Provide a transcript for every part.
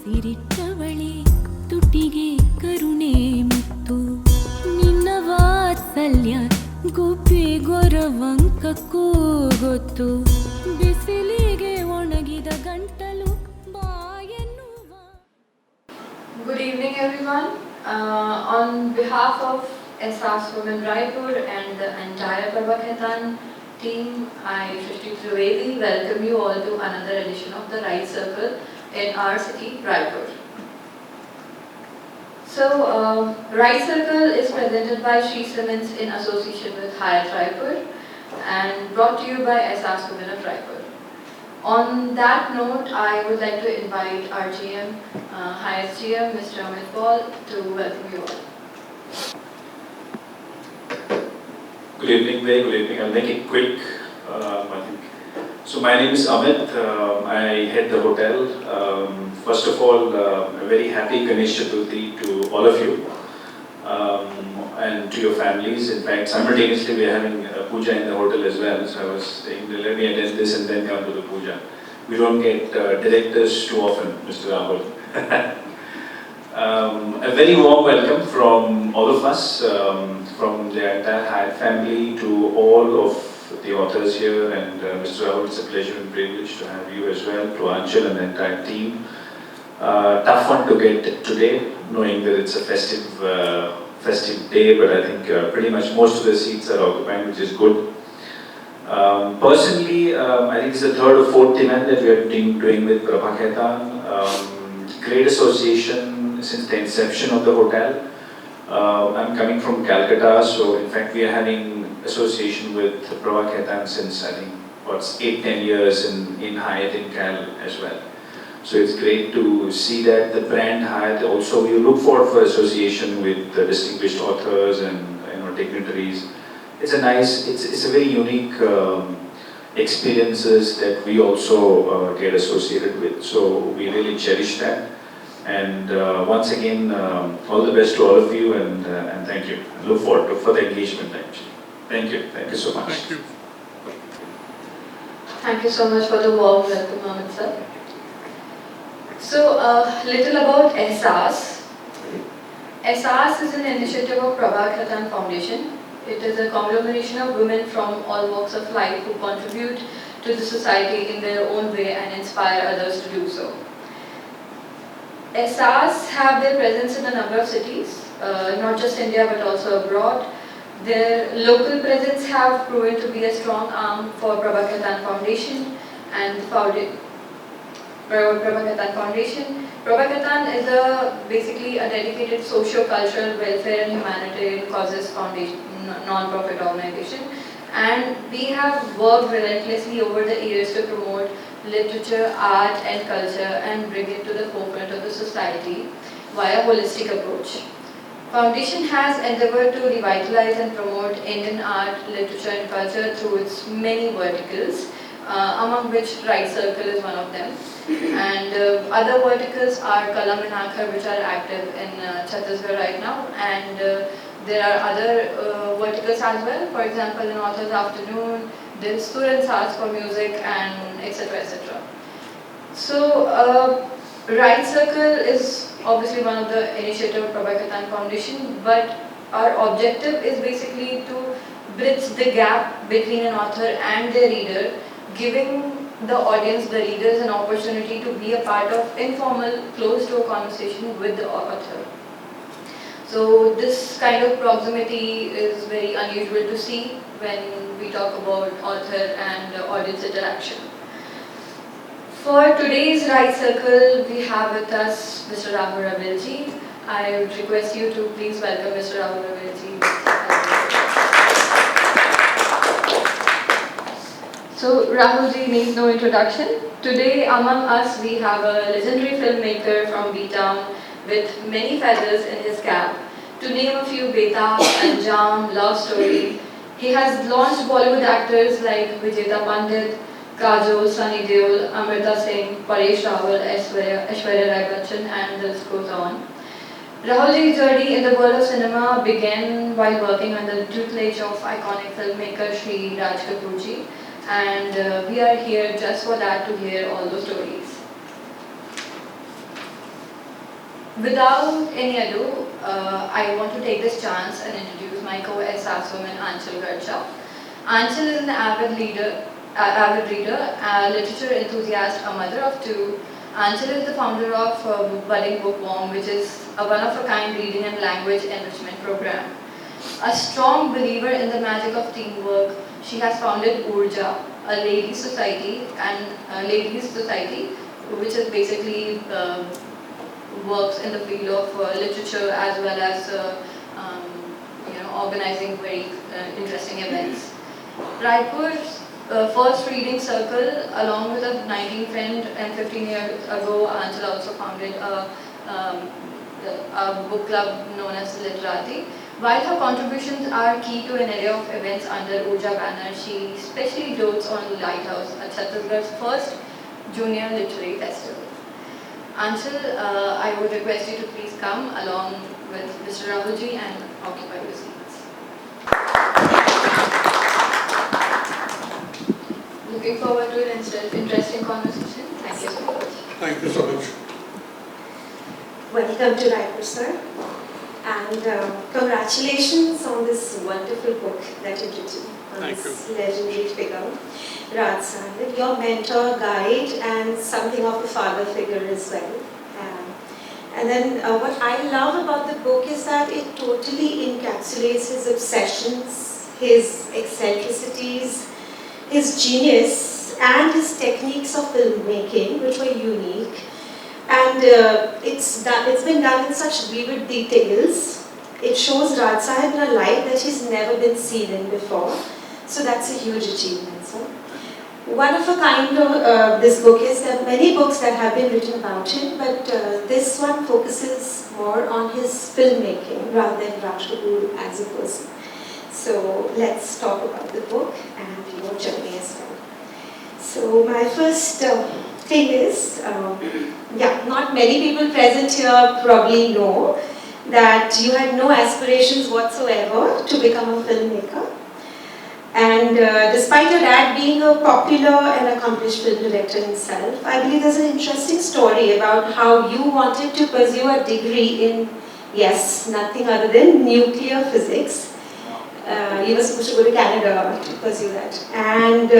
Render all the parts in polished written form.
ಸಿರಿಟ್ಟವಳೆ ತುಟಿಗೆ ಕರುಣೆ ಮುತ್ತು ನಿನ್ನ ವಾತ್ಸಲ್ಯ ಗುಬ್ಬಿ ಗೊರವಂಕಕ್ಕೂ ಗೊತ್ತು ಬಿಸಿಲಿಗೆ ಒಣಗಿದ ಗಂಟಲು ಬಾಯನ್ನುವ. Good evening everyone. On behalf of SAS Women Raipur and the entire Prabhakhetan team, I Rawail welcome you all to another edition of the Right Circle in our city, Raipur. So, Right Circle is presented by Sri Siemens in association with Hyatt Raipur and brought to you by SAS Women of Raipur. On that note, I would like to invite our GM, Hyatt GM, Mr. Amit Paul, to welcome you all. Good evening, very good evening. I'll make it quick. I think. So my name is Amit. I head the hotel. First of all, a very happy Ganesh Chaturthi to all of you and to your families. In fact, simultaneously we are having a puja in the hotel as well. So I was saying, let me attend this and then come to the puja. We don't get directors too often, Mr. Rahul. A very warm welcome from all of us, from the entire Hyatt family to all of the authors here, and Mr. Rahul, it's a pleasure and privilege to have you as well, to Anshul and the entire team. Tough one to get today, knowing that it's a festive day, but I think pretty much most of the seats are occupied, which is good. Personally, I think it's the third or fourth event that we are doing with Prabhakhetan. Great association since the inception of the hotel. I'm coming from Calcutta, so in fact we are having association with Prabhakhetan since I think 8-10 years in Hyatt in Cal as well. So it's great to see that the brand Hyatt also, we look forward for association with distinguished authors and dignitaries. It's a nice, it's a very unique experiences that we also get associated with. So we really cherish that. And once again, all the best to all of you, and thank you. I look forward for the engagement actually. Thank you so much. Thank you. Thank you so much for the warm welcome, Amit sir. So, little about SAS. SAS is an initiative of Prabhakhetan Foundation. It is a conglomeration of women from all walks of life who contribute to the society in their own way and inspire others to do so. SAS have their presence in a number of cities, not just India but also abroad. Their local presence have proven to be a strong arm for Prabhakhetan Foundation and Prabhakhetan Foundation. Prabhakhetan is basically a dedicated socio-cultural welfare and humanitarian causes foundation, non-profit organization, and we have worked relentlessly over the years to promote literature, art and culture and bring it to the forefront of the society via holistic approach. Foundation has endeavored to revitalize and promote Indian art, literature and culture through its many verticals, among which Right Circle is one of them. And other verticals are Kalam and Akhar, which are active in Chhattisgarh right now, and there are other verticals as well. For example, in Author's Afternoon, there is Students Arts for Music, and etc. etc. So, Right Circle is obviously one of the initiative of Prabhakhetan Foundation, but our objective is basically to bridge the gap between an author and their reader, giving the audience, the readers, an opportunity to be a part of informal, closed-door conversation with the author. So this kind of proximity is very unusual to see when we talk about author and audience interaction. For today's Right Circle, we have with us Mr. Rawail ji. I would request you to please welcome Mr. Rawail ji. So Rahul ji needs no introduction. Today among us we have a legendary filmmaker from B-Town with many feathers in his cap. To name a few, Betab, Anjam, Love Story. He has launched Bollywood actors like Vijeta Pandit, Kajol, Sunny Deol, Amrita Singh, Paresh Rawal, Aishwarya Rai Bachchan, and the list goes on. Rahul's journey in the world of cinema began while working under the tutelage of iconic filmmaker Shri Raj Kapoor ji, and we are here just for that, to hear all those stories. Without any ado, I want to take this chance and introduce my co-SAS woman Anchal Garcha. Anchal is an avid reader, a literature enthusiast, a mother of two. Anchal is the founder of Budding Bookworm, which is a one-of-a-kind reading and language enrichment program. A strong believer in the magic of teamwork, she has founded Urja, a ladies' society, which is basically works in the field of literature as well as organizing very interesting events. Raipur's first reading circle, along with a 19 friend, and 15 years ago, Anchal also founded a book club known as Literati. While her contributions are key to an array of events under Urja banner, she especially dotes on Lighthouse, Chhattisgarh's first junior literary festival. Anchal, I would request you to please come along with Mr. Rahulji and occupy your seats. Looking forward to an interesting conversation. Thank you so much. Thank you so much. Welcome to Raipur, sir. And congratulations on this wonderful book that you've written on Thank this legendary figure, Raj Sahib, your mentor, guide, and something of a father figure as well. And then what I love about the book is that it totally encapsulates his obsessions, his eccentricities, his genius, and his techniques of filmmaking, which were unique. And it's been done in such vivid details. It shows Raj Sahib in a light that he's never been seen in before. So that's a huge achievement, sir. One of a kind of this book is there are many books that have been written about him, but this one focuses more on his filmmaking rather than Raj Kapoor as a person. So let's talk about the book and your journey as well. So my first thing is, not many people present here probably know that you had no aspirations whatsoever to become a filmmaker. And despite your dad being a popular and accomplished film director himself, I believe there's an interesting story about how you wanted to pursue a degree in, yes, nothing other than nuclear physics. You were supposed to go to Canada to pursue that. And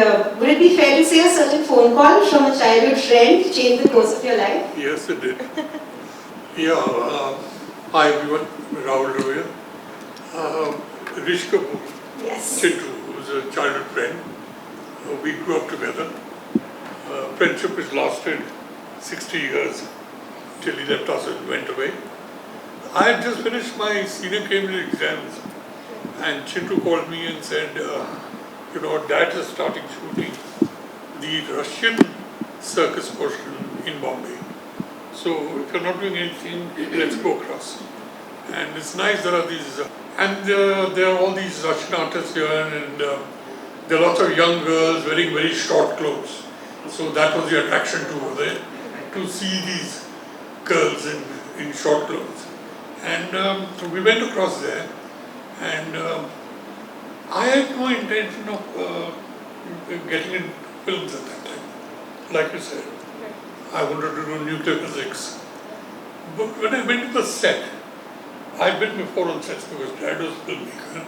would it be fair to say a certain phone call from a childhood friend changed the course of your life? Yes, it did. Hi everyone, Rahul Rawail. Rish Kapoor, Yes. Chintu, who was a childhood friend. We grew up together. Friendship has lasted 60 years till he left us and went away. I had just finished my senior Cambridge exams. And Chintu called me and said, Dad is starting shooting the Russian circus portion in Bombay. So if you're not doing anything, let's go across. And it's nice there are these, there are all these Russian artists here, and there are lots of young girls wearing very short clothes. So that was the attraction to over there, to see these girls in short clothes. And we went across there. And I had no intention of getting into films at that time. Like you said, I wanted to do nuclear physics. But when I went to the set, I'd been before on sets because Dad was a filmmaker,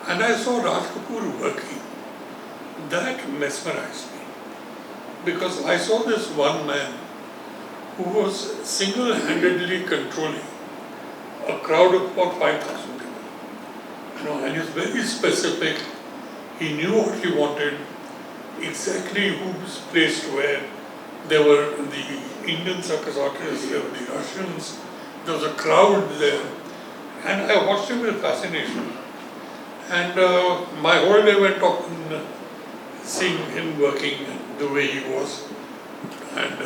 and I saw Raj Kapoor working. That mesmerized me. Because I saw this one man who was single-handedly controlling a crowd of about 5,000 people. And he was very specific. He knew what he wanted, exactly who was placed where. There were the Indian circus artists, there were the Russians, there was a crowd there. And I watched him with fascination. And my whole day went on seeing him working the way he was. And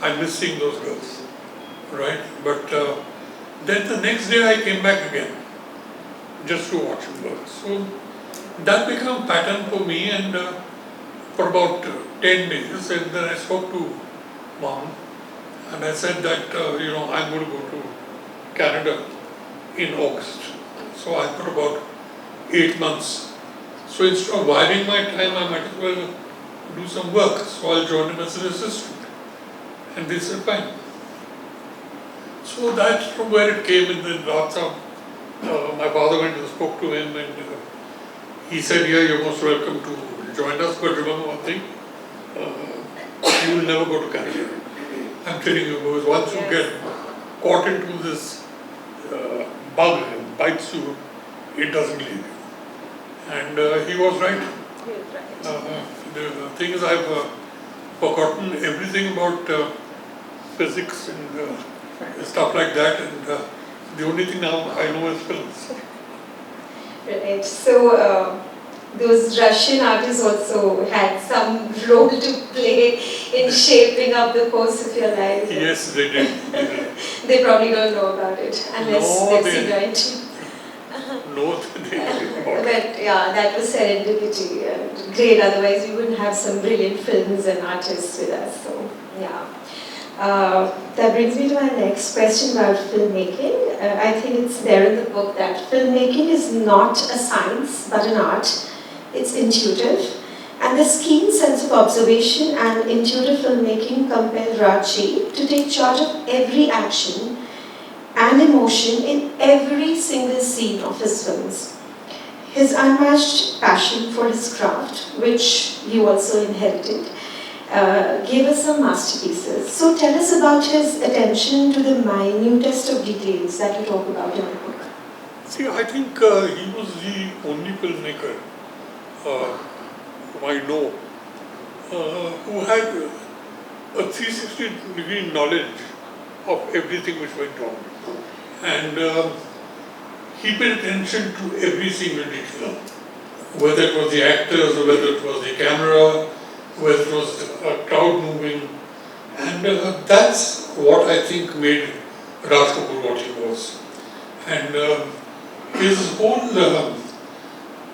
I miss seeing those girls, right? But then the next day I came back again, just to watch him work. So that became a pattern for me, and for about 10 days, and then I spoke to Mom, and I said that, I'm going to go to Canada in August. So I got about 8 months. So instead of wiring my time, I might as well do some work. So I'll join him as an assistant. And they said, fine. So that's from where it came. And then Ratsa, my father went and spoke to him, and he said, "Yeah, you're most welcome to join us, but remember one thing, you will never go to Canada. I'm telling you, because once you get caught into this bug and bites you, it doesn't leave you." And he was right. The thing is, I've forgotten everything about physics and stuff like that, and the only thing now I know is films. Right. So those Russian artists also had some role to play in shaping up the course of your life. Yes, they did. They probably don't know about it unless No, they've they- seen your entry. No, they didn't about it. But yeah, that was serendipity and great. Otherwise, we wouldn't have some brilliant films and artists with us. So yeah. That brings me to my next question about filmmaking. I think it's there in the book that filmmaking is not a science but an art. It's intuitive. And this keen sense of observation and intuitive filmmaking compelled Raji to take charge of every action and emotion in every single scene of his films. His unmatched passion for his craft, which you also inherited, gave us some masterpieces. So tell us about his attention to the minutest of details that you talk about in the book. See, I think he was the only filmmaker whom I know who had a 360-degree knowledge of everything which went on. And he paid attention to every single detail, whether it was the actors, or whether it was the camera, whether it was a crowd moving. And that's what I think made Raj Kapoor what he was. And his whole,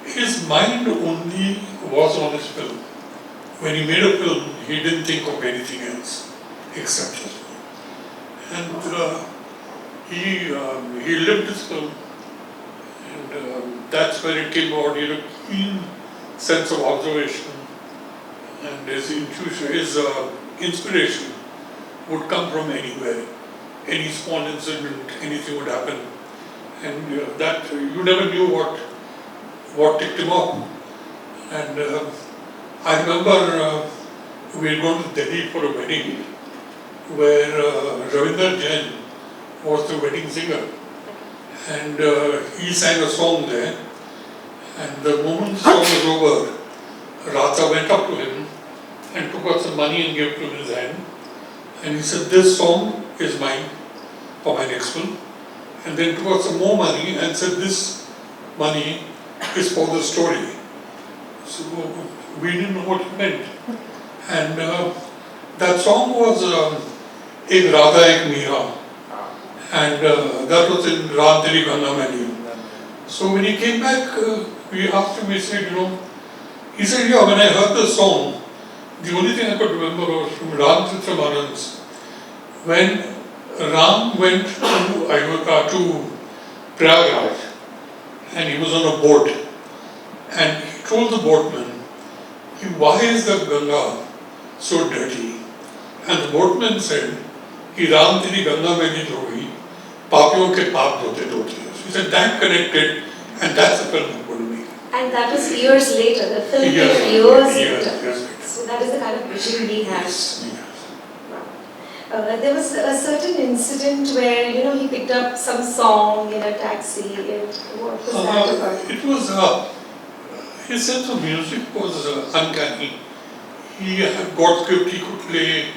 his mind only was on his film. When he made a film, he didn't think of anything else except his film. And he lived his film, and that's where it came out. He had a keen sense of observation, and his intuition, his inspiration would come from anywhere. Any small incident, anything would happen, and that you never knew what ticked him off. And I remember we had gone to Delhi for a wedding where Ravinder Jain was the wedding singer, and he sang a song there, and the moment the song was over, Radha went up to him and took out some money and gave it to him in his hand, and he said, "This song is mine for my next film," and then took out some more money and said, "This money is for the story." So we didn't know what it meant, and that song was Ek Radha Ek Meera, and that was in Ram Teri Ganga Mani. So when he came back, we asked him, we said, he said, "Yeah, when I heard the song, the only thing I could remember was from Ram Chitramanan's, when Ram went to Prayagraj, and he was on a boat, and he told the boatman, why is the Ganga so dirty?" And the boatman said, "Ki Ram teri Ganga mein nahi dhogi, papiyon ke paap dhote dhote." He said that connected, and that's the film I'm going to make. And that was years later, the film came Yes, years yes, later. yes. So that is the kind of vision he has. Yes, yes. There was a certain incident where, he picked up some song in a taxi, and what was that about? It was, his sense of music was uncanny. He had got script, he could play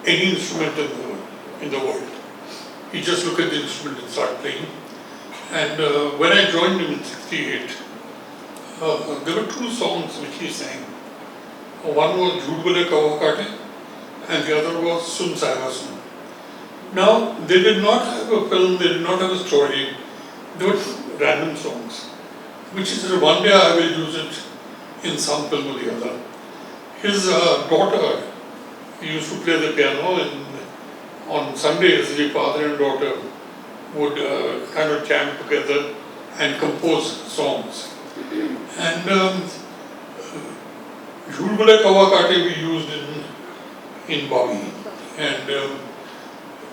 any instrument in the world. He just looked at the instrument and started playing. And when I joined him in '68, there were two songs which he sang. One was Jhoot Bole Kawa Kaate, and the other was Sun Saiga Sun. Now, they did not have a film, they did not have a story. They were random songs, which is one day I will use it in some film or the other. His daughter used to play the piano, and on Sundays the father and daughter would kind of jam together and compose songs. And Jhoot Bole Kawa Kaate we used in Bobby. And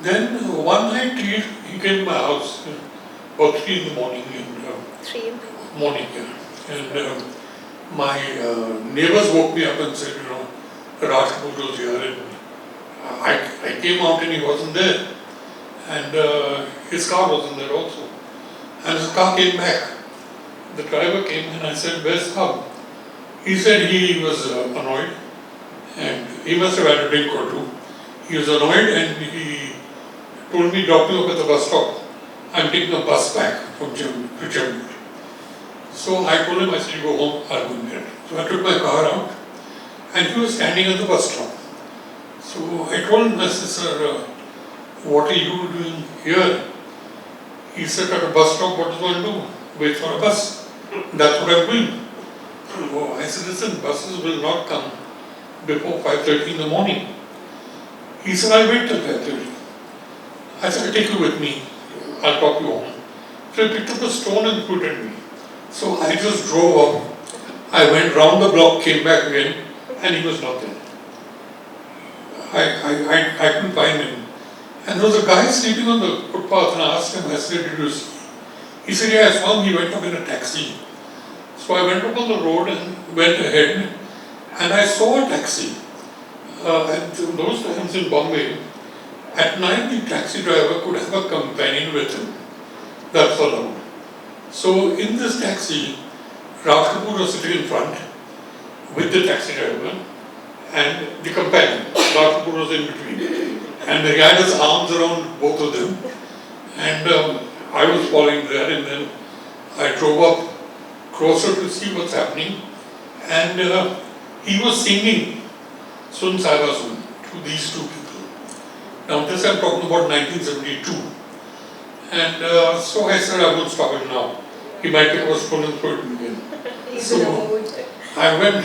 Then one night he came to my house about 3 in the morning. And, 3 in the morning, yeah. And my neighbors woke me up and said, Raj Kapoor was here. And I came out and he wasn't there. And his car wasn't there also. And his car came back. The driver came and I said, where's the car? He said he was annoyed and he must have had a drink or two. He was annoyed and he told me, drop me off at the bus stop. I'm taking a bus back from Jammu. So I told him, I said, you go home, I'll go in there. So I took my car out and he was standing at the bus stop. So I told him, I said, sir, what are you doing here? He said, at a bus stop, what does one do? Wait for a bus. That's what I'm doing. So I said, listen, buses will not come before 5:30 in the morning. He said, I'll wait till 5:30. I said, I'll take you with me. I'll talk you home. So he picked up a stone and put it at me. So I just drove up. I went round the block, came back again, and he was not there. I couldn't find him. And there was a guy sleeping on the footpath and I asked him, I said, did you see? He said, yeah, I saw him. He went up in a taxi. So I went up on the road and went ahead and I saw a taxi. And those times in Bombay, at night the taxi driver could have a companion with him. That's allowed. So in this taxi, Raj Kapoor was sitting in front with the taxi driver and the companion. Raj Kapoor was in between. And he had his arms around both of them. And I was following there and then I drove up closer to see what's happening. And he was singing Sun Saiba Sun to these two people. Now this I'm talking about 1972. And so I said I won't stop him now. He might take a stone and throw it again. He's in a mood. I went,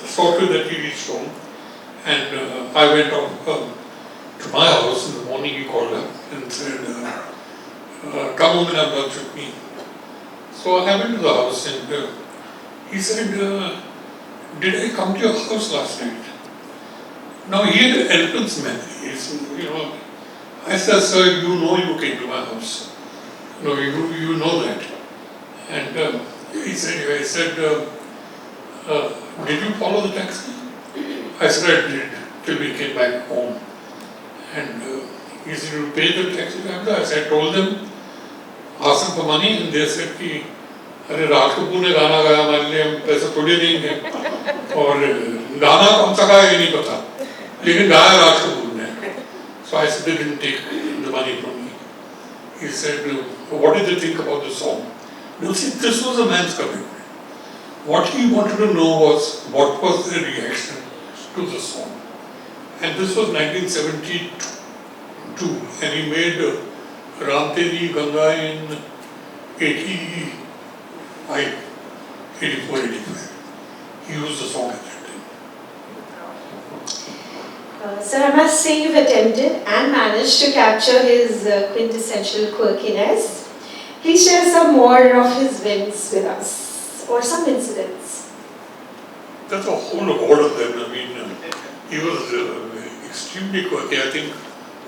saw to that he reached home. And I went off to my house in the morning. He called up and said, come home and have lunch with me. So I went to the house and he said, did I come to your house last night? Now he had elephant's memory. I said, sir, you know you came to my house. No, you know that. And he said, did you follow the taxi? I said, I did, till we came back home. And he said, you pay the taxi driver? I said, I told them, ask them for money, and they said, कि अरे राज कपूर ने गाना गाया हमारे लिए हम पैसे थोड़ी देंगे और गाना कौन सा गाया ये नहीं पता लेकिन गाया राज कपूर ने. So I said, they didn't take the money from me. He said, what did they think about the song? You see, this was a man's commitment. What he wanted to know was what was the reaction to the song. And this was 1972 and he made Ram Teri Ganga in 85, 84, 85. He used the song at that time. Sir, I must say you've attempted and managed to capture his quintessential quirkiness. Please share some more of his wins with us, or some incidents. That's a whole lot of them. I mean, he was extremely quirky. I think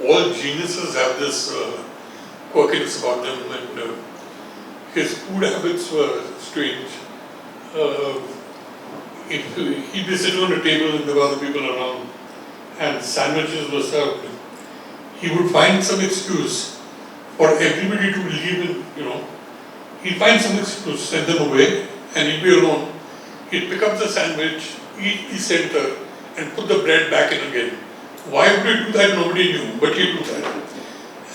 all geniuses have this quirkiness about them, and his food habits were strange. If he'd be sitting on a table and there were other people around and sandwiches were served, he would find some excuse for everybody to leave and, he'd find some excuse, send them away, and he'd be alone. He'd pick up the sandwich, eat the center, and put the bread back in again. Why would he do that? Nobody knew, but he'd do that.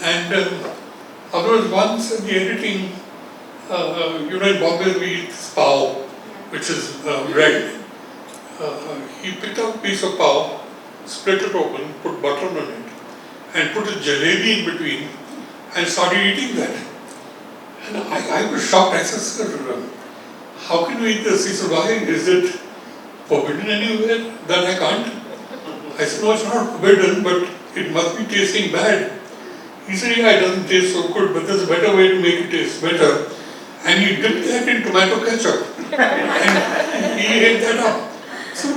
And otherwise, once in the editing, in Bombay we eat pav, which is bread. He picked up a piece of pav, split it open, put butter on it, and put a jalebi in between, and started eating that. And I was shocked. I said, sir, how can you eat this? He said, why? Is it forbidden anywhere that I can't? I said, no, it's not forbidden, but it must be tasting bad. He said, yeah, it doesn't taste so good, but there's a better way to make it taste better. And he dipped that in tomato ketchup. And he ate that up. So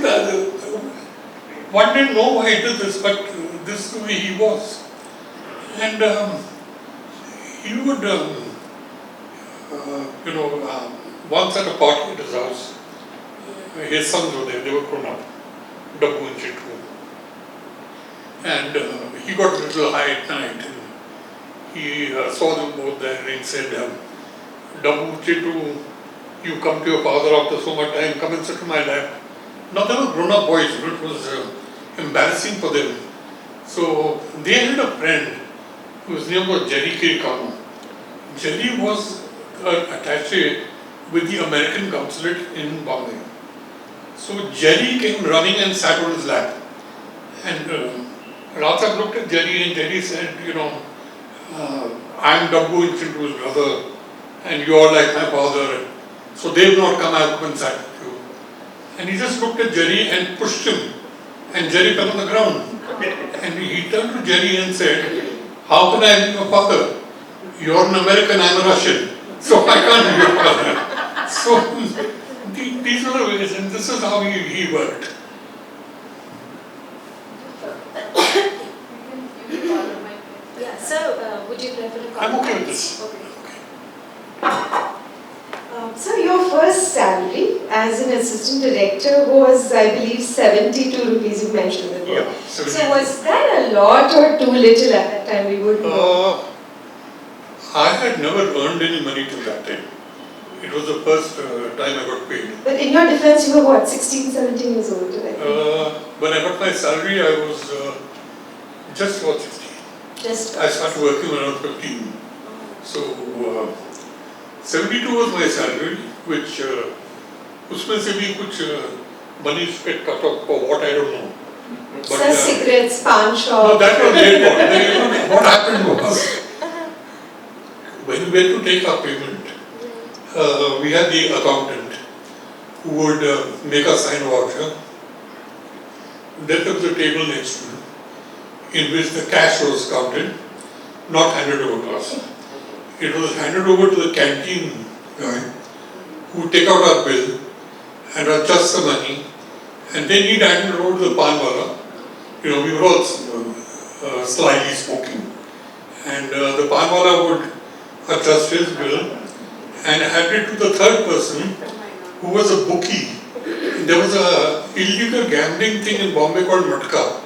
one didn't know why he did this, but this is the way he was. And he would, once at a party at his house, his sons were there, they were grown up, Dabbu and Chittu. And he got a little high at night and he saw them both there and he said, Dabbu, Chittu, you come to your father after so much time, come and sit in my lap. Now they were grown up boys, it was embarrassing for them. So they had a friend whose name was Jerry K. Kama. Jerry was an attaché with the American consulate in Bombay. So Jerry came running and sat on his lap. And Ratha looked at Jerry and Jerry said, I'm Dabbu and Chintu's brother and you are like my father. So they have not come, I have come and sat with you. And he just looked at Jerry and pushed him. And Jerry fell on the ground. And he turned to Jerry and said, how can I be your father? You're an American, I'm a Russian. So I can't be your father. So these are the ways, and this is how he worked. Yeah, so would you prefer to comment? I'm okay with this. Okay. So your first salary as an assistant director was, I believe, 72 rupees you mentioned in the book. Yeah, so was that a lot or too little at that time? We wouldn't know. I had never earned any money till that time. It was the first time I got paid. But in your defense, you were what, 16, 17 years old? I think. When I got my salary, I was just about 16. I started working when I was 15. So 72 was my salary, which उसमें से भी कुछ money spent cut off for what I don't know. But, so cigarettes, pan shop. No, that was later. Then, what happened was, when we went to take our payment, we had the accountant who would make us sign a voucher. Then there was a table next to him in which the cash was counted, not handed over to us. It was handed over to the canteen guy who would take out our bill and adjust the money, and then he'd hand it over to the pan wala. We were all slyly smoking, and the pan wala would adjust his bill and hand it to the third person who was a bookie. There was a illegal gambling thing in Bombay called Matka,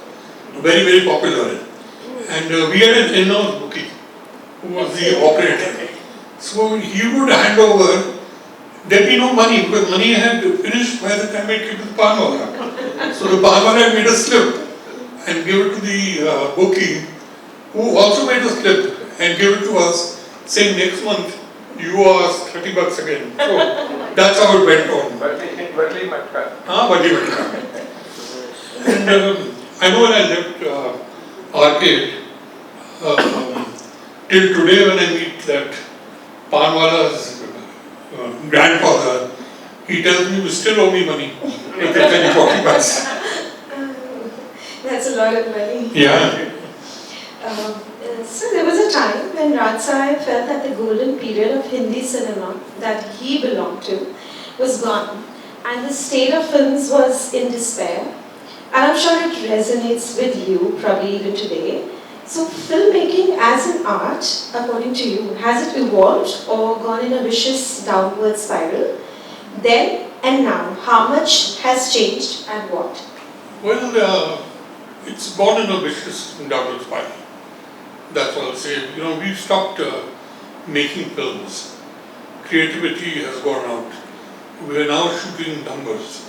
very, very popular. And we had an in-house bookie who was the operator. So he would hand over, there'd be no money because money had finished by the time it came to the pan wala. So the pan wala made a slip and gave it to the bookie, who also made a slip and gave it to us, saying next month you owe us 30 bucks again. So that's how it went on. Badli Matka. Badli Matka. And I know when I left arcade, till today when I meet that Panwala's grandfather, he tells me, you still owe me money. If they tell you 40 bucks. That's a lot of money. Yeah. So there was a time when Raj Sahib felt that the golden period of Hindi cinema that he belonged to was gone, and the state of films was in despair. And I'm sure it resonates with you, probably even today. So filmmaking as an art, according to you, has it evolved or gone in a vicious downward spiral? Then and now, how much has changed and what? Well, it's gone in a vicious downward spiral. That's all I'll say. We've stopped making films. Creativity has gone out. We're now shooting numbers.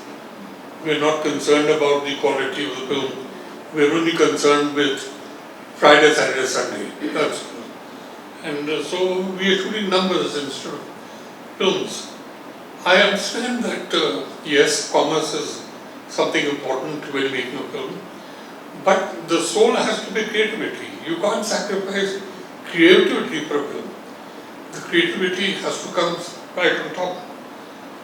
We're not concerned about the quality of the film. We're only concerned with Friday, Saturday, Sunday. That's all. And so we are shooting numbers instead of films. I understand that, yes, commerce is something important when making a film. But the soul has to be creativity. You can't sacrifice creativity for a film. The creativity has to come right on top.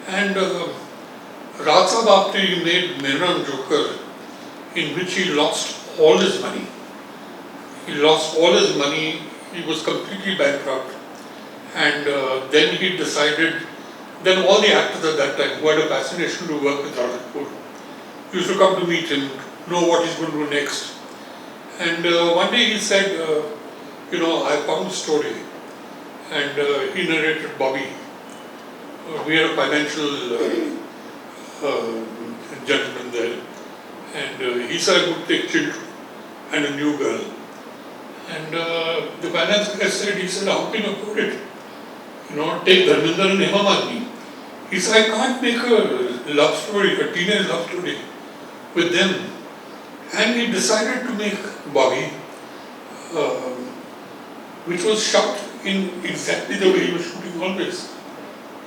And Raj Sahib, after he made Mehran Joker, in which he lost all his money. He lost all his money, he was completely bankrupt. And then he decided, then all the actors at that time who had a fascination to work with Raipur used to come to meet him, know what he's going to do next. And one day he said, I found the story, and he narrated Bobby. We had a financial gentleman there, and he said I would take children and a new girl. And the finance guy said, how can you afford it? Take Dharmendra and Hema Malini. He said, I can't make a love story, a teenage love story with them. And he decided to make Bobby, which was shot in exactly the way he was shooting always.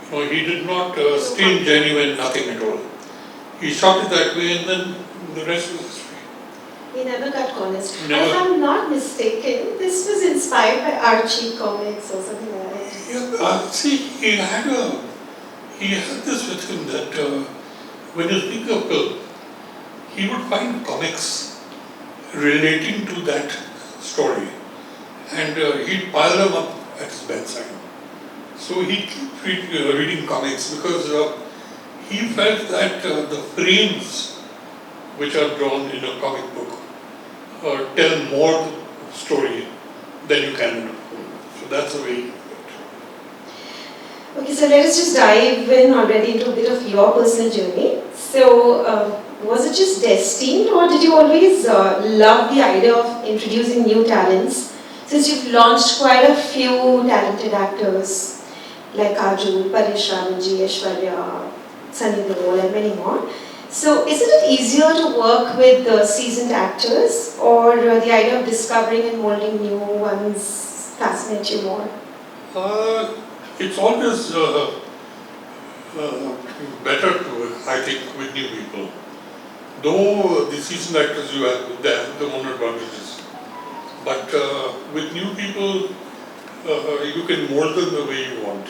He did not stay genuine, nothing at all. He shot it that way, and then the rest was history. He never got honest. Never. If I'm not mistaken, this was inspired by Archie comics or something like that. Yeah, see, he had this with him that when you think of film, he would find comics relating to that story, and he'd pile them up at his bedside. So he kept reading comics because he felt that the frames which are drawn in a comic book tell more story than you can do. So that's the way. Okay, so let us just dive in already into a bit of your personal journey. So, was it just destined, or did you always love the idea of introducing new talents? Since you've launched quite a few talented actors like Kajol, Paresh Ramanji, Aishwarya, Sunny Deol, and many more. So, isn't it easier to work with seasoned actors, or the idea of discovering and molding new ones fascinates you more? It's always better to work, I think, with new people. Though the seasoned actors they have their own advantages. But with new people, you can mold them the way you want.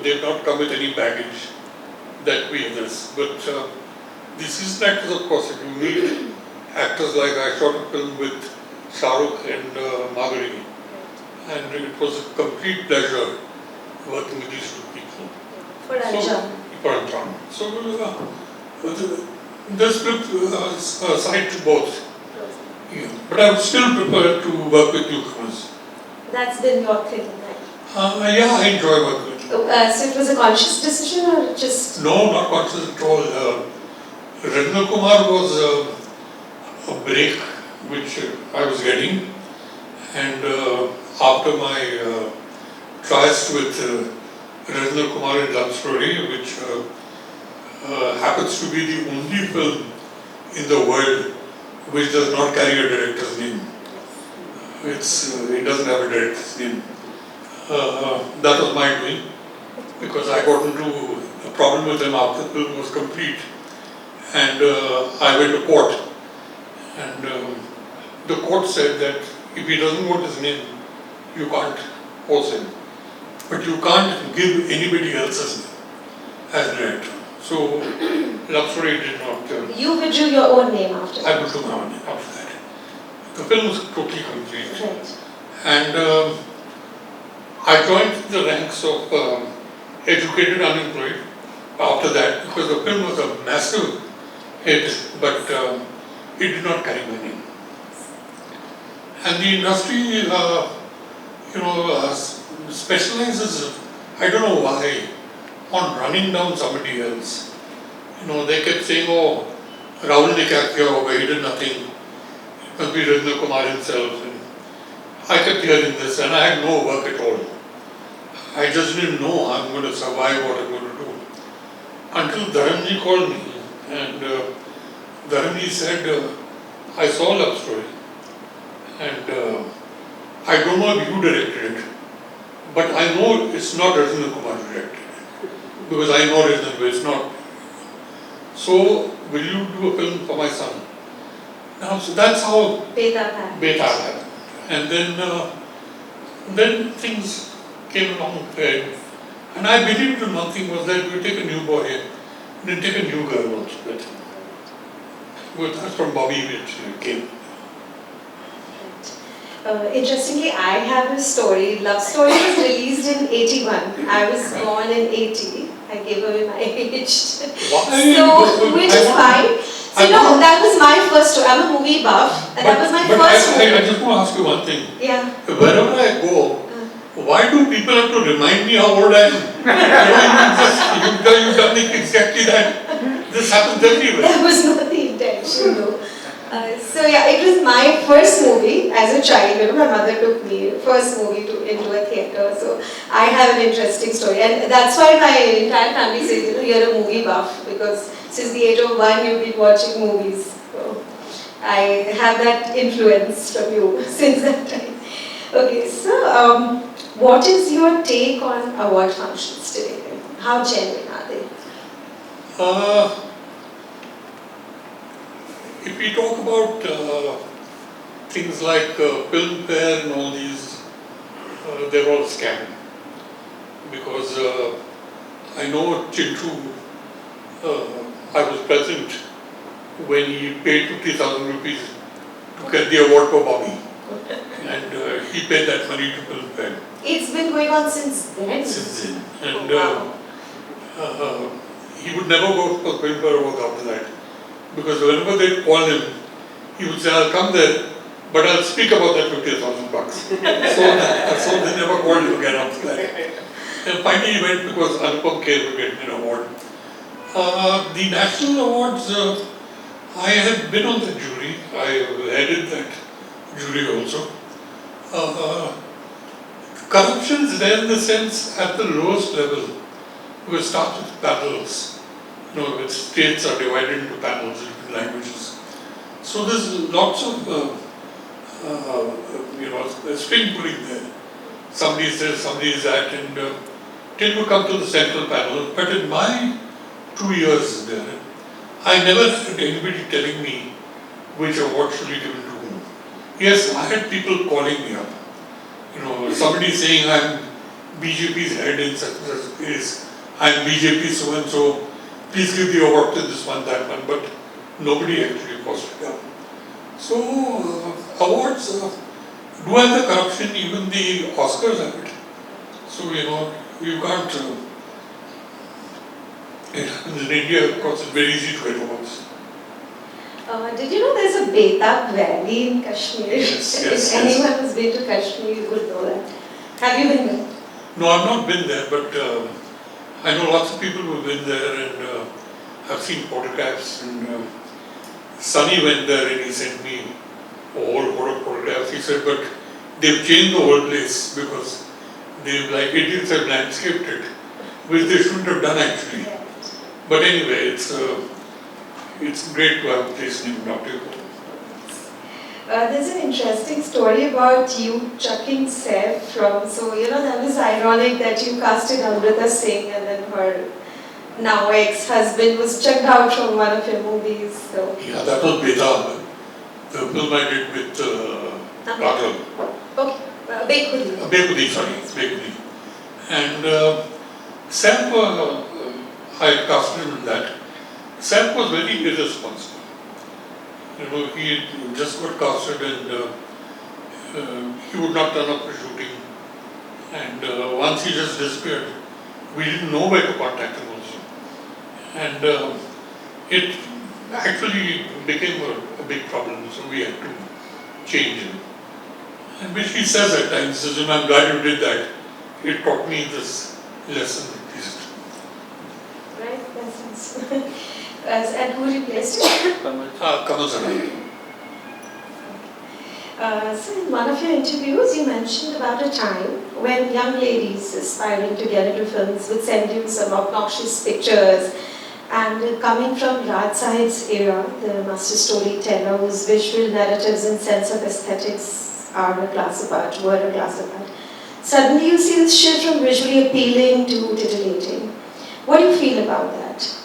They've not come with any baggage that we have this. But the seasoned actors, of course, if you meet actors like I shot a film with Shah Rukh and Madhuri, and it was a complete pleasure working with these two people. For Anjan. For Anjan. So there's a side to both. Yeah. But I would still prefer to work with newcomers. That's been your thing, right? Yeah, I enjoy working with them. So it was a conscious decision or just... No, not conscious at all. Rajendra Kumar was a break which I was getting, and after my tryst with Rajendra Kumar in Love Story, which happens to be the only film in the world which does not carry a director's name. It doesn't have a director's name. That was my doing, because I got into a problem with him after the film was complete, and I went to court, and the court said that if he doesn't want his name, you can't force him, but you can't give anybody else's name as director. So Love Story did not. You withdrew your own name after that. I withdrew my own name after that. The film was totally complete. Right. And I joined the ranks of educated unemployed after that, because the film was a massive hit, but it did not carry my name. And the industry, specializes, I don't know why, on running down somebody else. They kept saying, oh, Rahul ne kya kiya hoga, he did nothing. It must be Rajendra Kumar himself. And I kept hearing this, and I had no work at all. I just didn't know how I'm going to survive, what I'm going to do. Until Dharamji called me, and Dharamji said, I saw Love Story, and I don't know if you directed it, but I know it's not Rajendra Kumar directed it, because I know Rajendra, it's not. So, will you do a film for my son? Now, so that's how Betar happened. And then things came along, and I believed in one thing was that you take a new boy and then take a new girl also with him. Well, that's from Bobby which came. Interestingly, I have a story. Love Story was released in 81. I was born in 80. I gave away my age. Why? So, which is fine. So no, that was my first story. I'm a movie buff, and that was my first movie. I just want to ask you one thing. Yeah. Wherever I go, why do people have to remind me how old I am? You've done exactly that. This happens everywhere. That was not the intention, though. So yeah, it was my first movie as a child. You know, my mother took me first movie into a theatre. So I have an interesting story, and that's why my entire family says, you know, you're a movie buff, because since the age of 1 you've been watching movies. So I have that influence from you since that time. Okay, so what is your take on award functions today? How genuine are they? If we talk about things like Filmfare and all these, they're all scam. Because I know Chintu, I was present when he paid 50,000 rupees to get the award for Bobby. And he paid that money to Filmfare. It's been going on since then. Since then. And wow. He would never go for Filmfare Award after that. Because whenever they call him, he would say, I'll come there, but I'll speak about that 50,000 bucks. So they never called him again after that. And finally he went because Anupam Kher would get an award. The national awards, I had been on the jury. I headed that jury also. Corruption is there in the sense at the lowest level. We start with panels. You know, with states are divided into panels in different languages. So there's lots of, string pulling there. Somebody says, somebody is that, and till you come to the central panel. But in my 2 years there, I never had anybody telling me which award should be given to whom. Yes, I had people calling me up. You know, somebody saying I'm BJP's head in such and such place, I'm BJP so and so. Please give the award to this one, that one, but nobody actually passed it down. So, awards do have the corruption, even the Oscars have it. So, you know, you can't, it happens in India, of course, it's very easy to get awards. Did you know there's a Betab Valley in Kashmir? Yes, if anyone has been to Kashmir, you would know that. Have you been there? No, I've not been there, but I know lots of people who've been there, and I've seen photographs, and Sunny went there and he sent me a whole lot of photographs. He said, but they've changed the whole place because they've, like Indians have landscaped it, which they shouldn't have done actually. But anyway, it's great to have a place named after you. There's an interesting story about you chucking Saif from, so you know that was ironic that you casted Amrita Singh and then her now ex-husband was chucked out from one of your movies. So. Yeah, that was Betab, the film I did with Rahul. Okay, Bekhudi. Bekhudi. And Saif, I casted him in that. Saif was very irresponsible. You know, he just got casted and he would not turn up for shooting. And once he just disappeared, we didn't know where to contact him also. And it actually became a big problem, so we had to change him. And which he says at times, he says, I'm glad you did that. It taught me this lesson at least. Right, lessons. And who replaced you? Kamal Saran. So in one of your interviews, you mentioned about a time when young ladies aspiring to get into films would send you some obnoxious pictures. And coming from Raj Sahib's era, the master storyteller whose visual narratives and sense of aesthetics are a class apart, were a class apart. Suddenly you see this shift from visually appealing to titillating. What do you feel about that?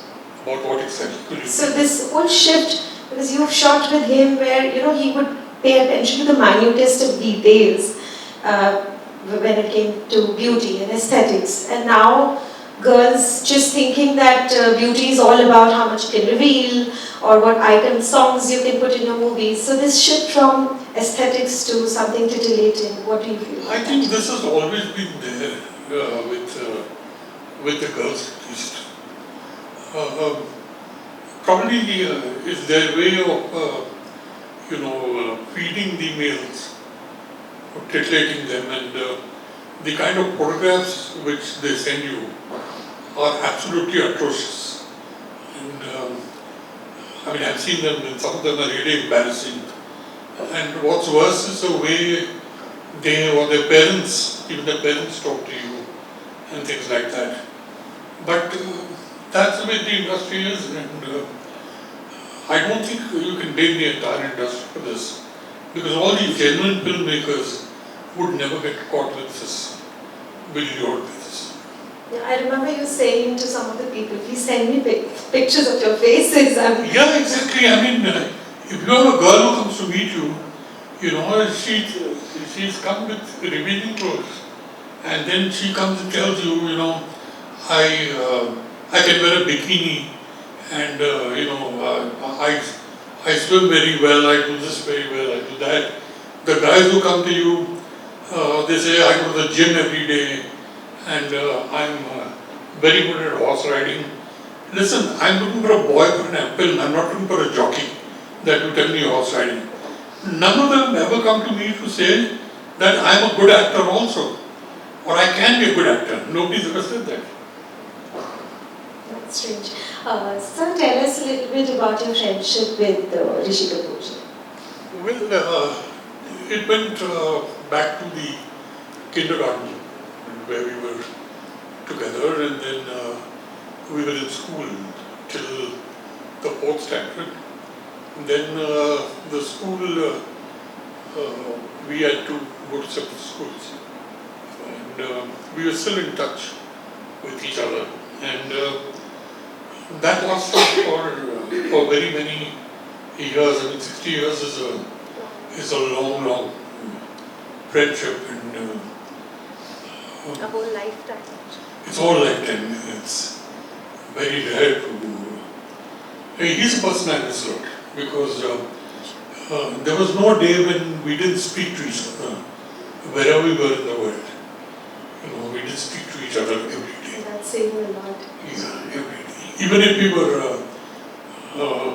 About what exactly? So this whole shift, because you've shot with him where, you know, he would pay attention to the minutest of details when it came to beauty and aesthetics. And now girls just thinking that beauty is all about how much you can reveal or what item songs you can put in your movies. So this shift from aesthetics to something titillating, what do you feel? I think this has always been there with the girls at least. probably is their way of, feeding the males, or titillating them, and the kind of photographs which they send you are absolutely atrocious. And I've seen them, and some of them are really embarrassing. And what's worse is the way they or their parents, even their parents talk to you, and things like that. But that's the way the industry is, and I don't think you can blame the entire industry for this, because all these genuine filmmakers would never get caught with this, will lured with this. Yeah, I remember you saying to some of the people, please send me pictures of your faces. Yeah, exactly. If you have a girl who comes to meet you, she's come with revealing clothes, and then she comes and tells you, I can wear a bikini, and I swim very well, I do this very well, I do that. The guys who come to you, they say I go to the gym every day, and I'm very good at horse riding. Listen, I'm looking for a boy for an apple, I'm not looking for a jockey that will tell me horse riding. None of them ever come to me to say that I'm a good actor also, or I can be a good actor. Nobody's ever said that. That's strange. Sir, tell us a little bit about your friendship with Rishi Kapoor. Well, it went back to the kindergarten where we were together, and then we were in school till the 4th standard. Then the school, we had to go to separate schools, and we were still in touch with each other, and that lasted for very many years. 60 years is a long friendship, and A whole lifetime. it's all lifetime. It's very rare to. He's a person I miss a lot, because there was no day when we didn't speak to each other, wherever we were in the world. We didn't speak to each other every day. That's saying a lot. Yeah, every day. Even if we were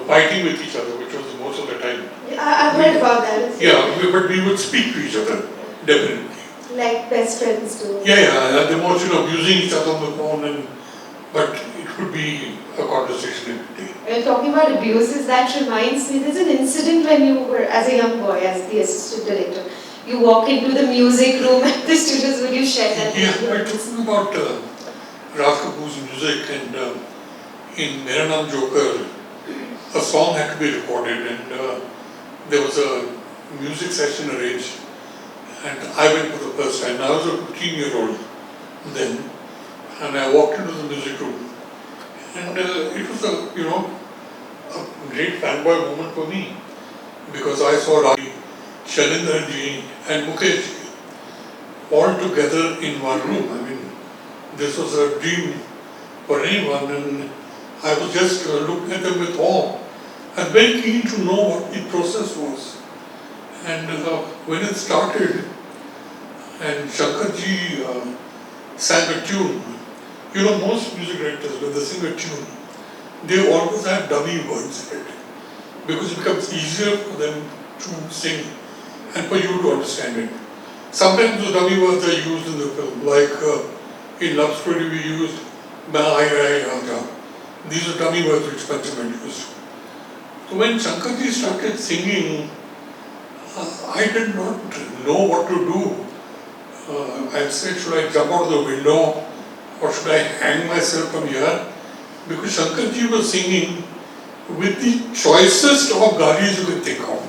fighting with each other, which was most of the time. Yeah, I've heard about that. Yeah, but we would speak to each other, definitely. Like best friends do. Yeah, the most, abusing each other on the phone, but it would be a conversation every day. When talking about abuses, that reminds me, there's an incident when you were, as a young boy, as the assistant director, you walk into the music room at the studios, would you share that? Yeah, we're talking about Raj Kapoor's music, and in Mera Naam Joker, a song had to be recorded, and there was a music session arranged, and I went for the first time. I was a 15-year-old then, and I walked into the music room, and it was a great fanboy moment for me, because I saw Ravi, Shalindra ji and Mukesh ji all together in one room. This was a dream for anyone, and I was just looking at them with awe and very keen to know what the process was. And when it started, and Shankar ji sang a tune, most music directors, when they sing a tune, they always have dummy words in it, because it becomes easier for them to sing and for you to understand it. Sometimes those dummy words are used in the film, like in Love Story we used Maaya. These are dummy words which Panchaman used. So when Shankar ji started singing, I did not know what to do. I said, should I jump out of the window, or should I hang myself from here? Because Shankar ji was singing with the choicest of garis you can think of.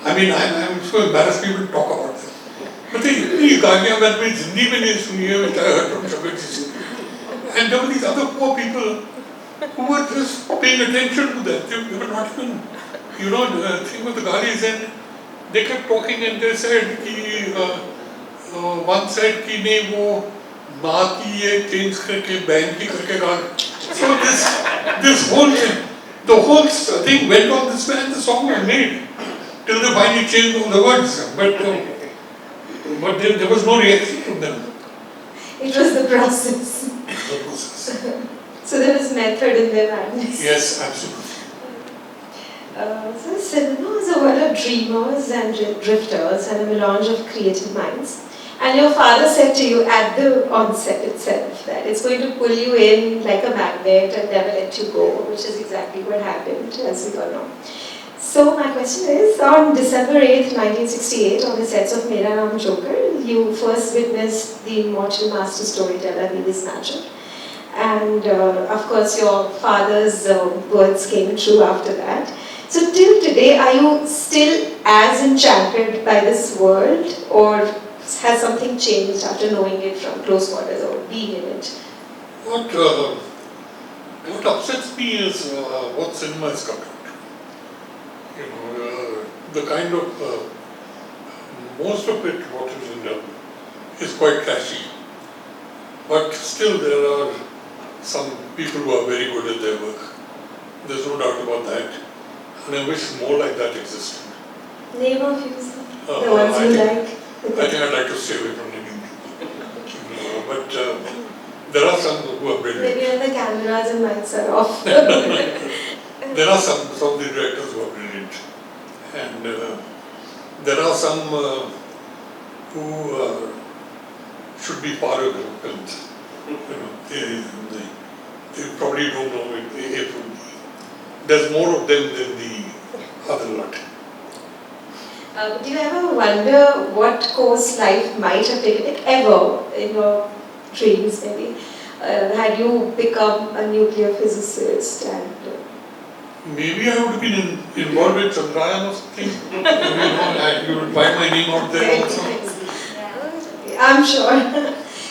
I'm so embarrassed to even talk about them. But the gariyan that I Zindi mein nahi suni hai, which I heard from Shankar ji sing. And there were these other poor people who were just paying attention to that. They were not even, the thing with the garis, and they kept talking, and they said, one said कि नहीं वो माँ की ये change करके बहन की करके गा. So this whole thing, the whole thing went on this way, and the song was made till they finally changed all the words. But there was no reaction from them. It was the process. The process. So there was method in their madness. Yes, absolutely. So cinema is a world of dreamers and drifters and a melange of creative minds. And your father said to you at the onset itself that it's going to pull you in like a magnet and never let you go, which is exactly what happened, as we all know. So my question is, on December 8th, 1968, on the sets of Mera Naam Joker, you first witnessed the immortal master storyteller V.V. Snatcher. And of course, your father's words came true after that. So till today, are you still as enchanted by this world, or has something changed after knowing it from close quarters or being in it? What upsets me is what cinema is coming to. You know, the kind of, most of it, what is in there, is quite trashy. But still there are some people who are very good at their work. There's no doubt about that. And I wish more like that existed. Name a few, the ones you like. I think I'd like to stay away from naming people. But there are some who are brilliant. Maybe when the cameras and mics are off. There are some of the directors who are brilliant. And there are some who should be part of the films. You know, they probably don't know if there's more of them than the other lot. Do you ever wonder what course life might have taken, like ever, in your dreams maybe? Had you become a nuclear physicist and... Maybe I would have been involved with Chandrayaan or something. You would find my name out there also. I'm sure.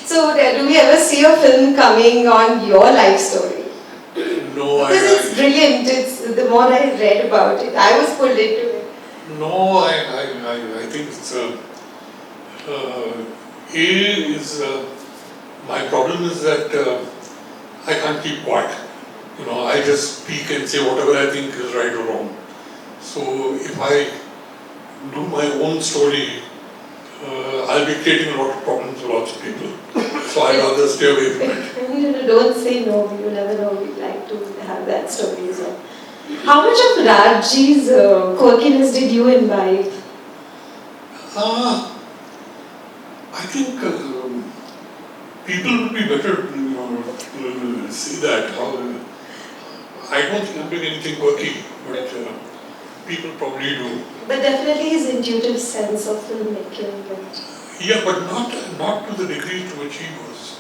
So, do we ever see a film coming on your life story? No, because it's brilliant. It's the more I read about it, I was pulled into it. No, I think it's my problem is that I can't keep quiet. You know, I just speak and say whatever I think is right or wrong. So if I do my own story, I'll be creating a lot of problems for lots of people. So I'd rather stay away from it. Don't say no. You never know. We'd like to have that story as well. How much of Rajji's quirkiness did you imbibe? I think people would be better to see that. I don't think I'm doing anything quirky, but people probably do. But definitely his intuitive sense of filmmaking. Yeah, but not to the degree to which he was.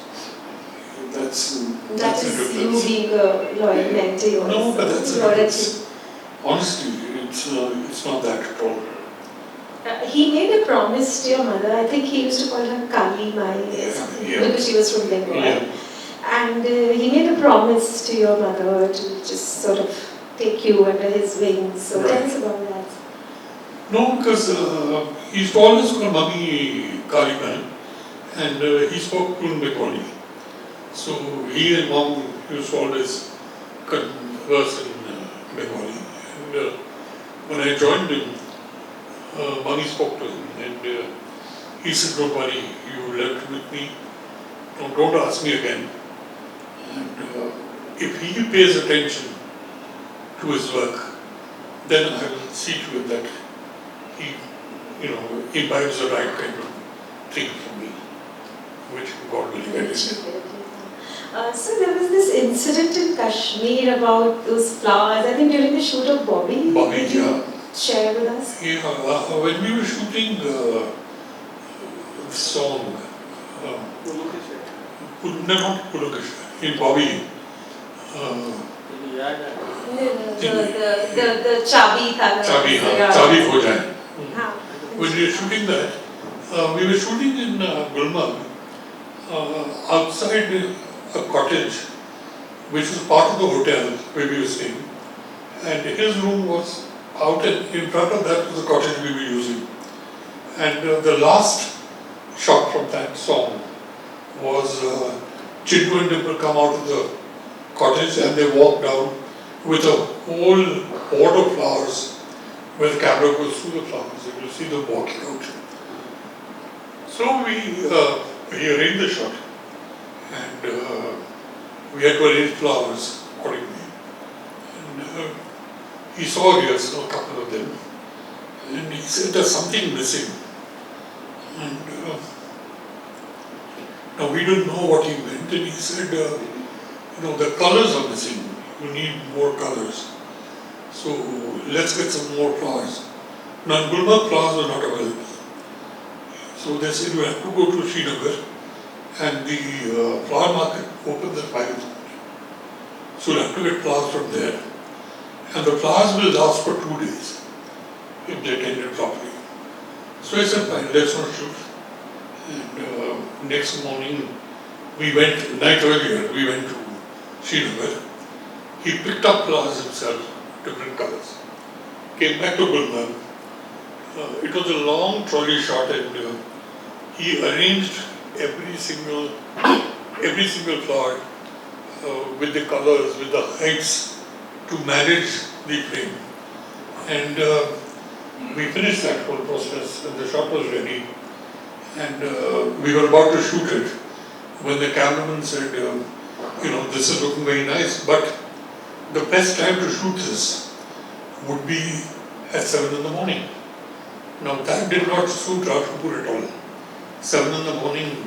That's is you being a loyal mentee. No, but that's a difference. Honestly, it's not that at all. He made a promise to your mother. I think he used to call her Kali Mai because she was from Bengal. Yeah. And he made a promise to your mother to just sort of take you under his wings. So tell us about that. No, because he used to always call Mummy Kali Mai, and he spoke fluent Bengali. So he and Mom used to always converse in Bengali. And when I joined him, Mummy spoke to him, and he said, "Don't worry, you left with me. Don't ask me again. And if he pays attention to his work, then I will see to it that he, imbibes the right kind of thing from me, which God will get his." So there was this incident in Kashmir about those flowers. I think during the shoot of Bobby. Bobby, Did you share with us? Yeah, when we were shooting the song, not Pulakesha, in Bobby. The Chabi Thala. Chabi Ho Jaye. When we were shooting that, we were shooting in Gulmarg, outside a cottage, which was part of the hotel where we were staying, and his room was out, and in front of that was the cottage we were using. And the last shot from that song was Chintu and Dimple come out of the cottage and they walk down with a whole pot of flowers where the camera goes through the flowers and you see them walking out. So we arranged the shot and we had to arrange flowers accordingly. And he saw rehearsal, a couple of them, and he said there's something missing. And now we didn't know what he meant, and he said, the colors are missing. You need more colors. So let's get some more flowers. Now in Gulmarg, flowers were not available. So they said we have to go to Srinagar, and the flower market opens at 5 in the morning. So we'll have to get flowers from there. And the flowers will last for 2 days if they tended properly. So I said, fine, let's not shoot. And next morning, night earlier, we went to Srinagar. He picked up flowers himself, different colors. Came back to Gulmarg. It was a long trolley shot, and he arranged every single flower with the colors, with the heights to manage the frame. And we finished that whole process, and the shot was ready. And we were about to shoot it when the cameraman said, this is looking very nice, but the best time to shoot this would be at 7 in the morning. Now that did not suit Raipur at all. 7 in the morning,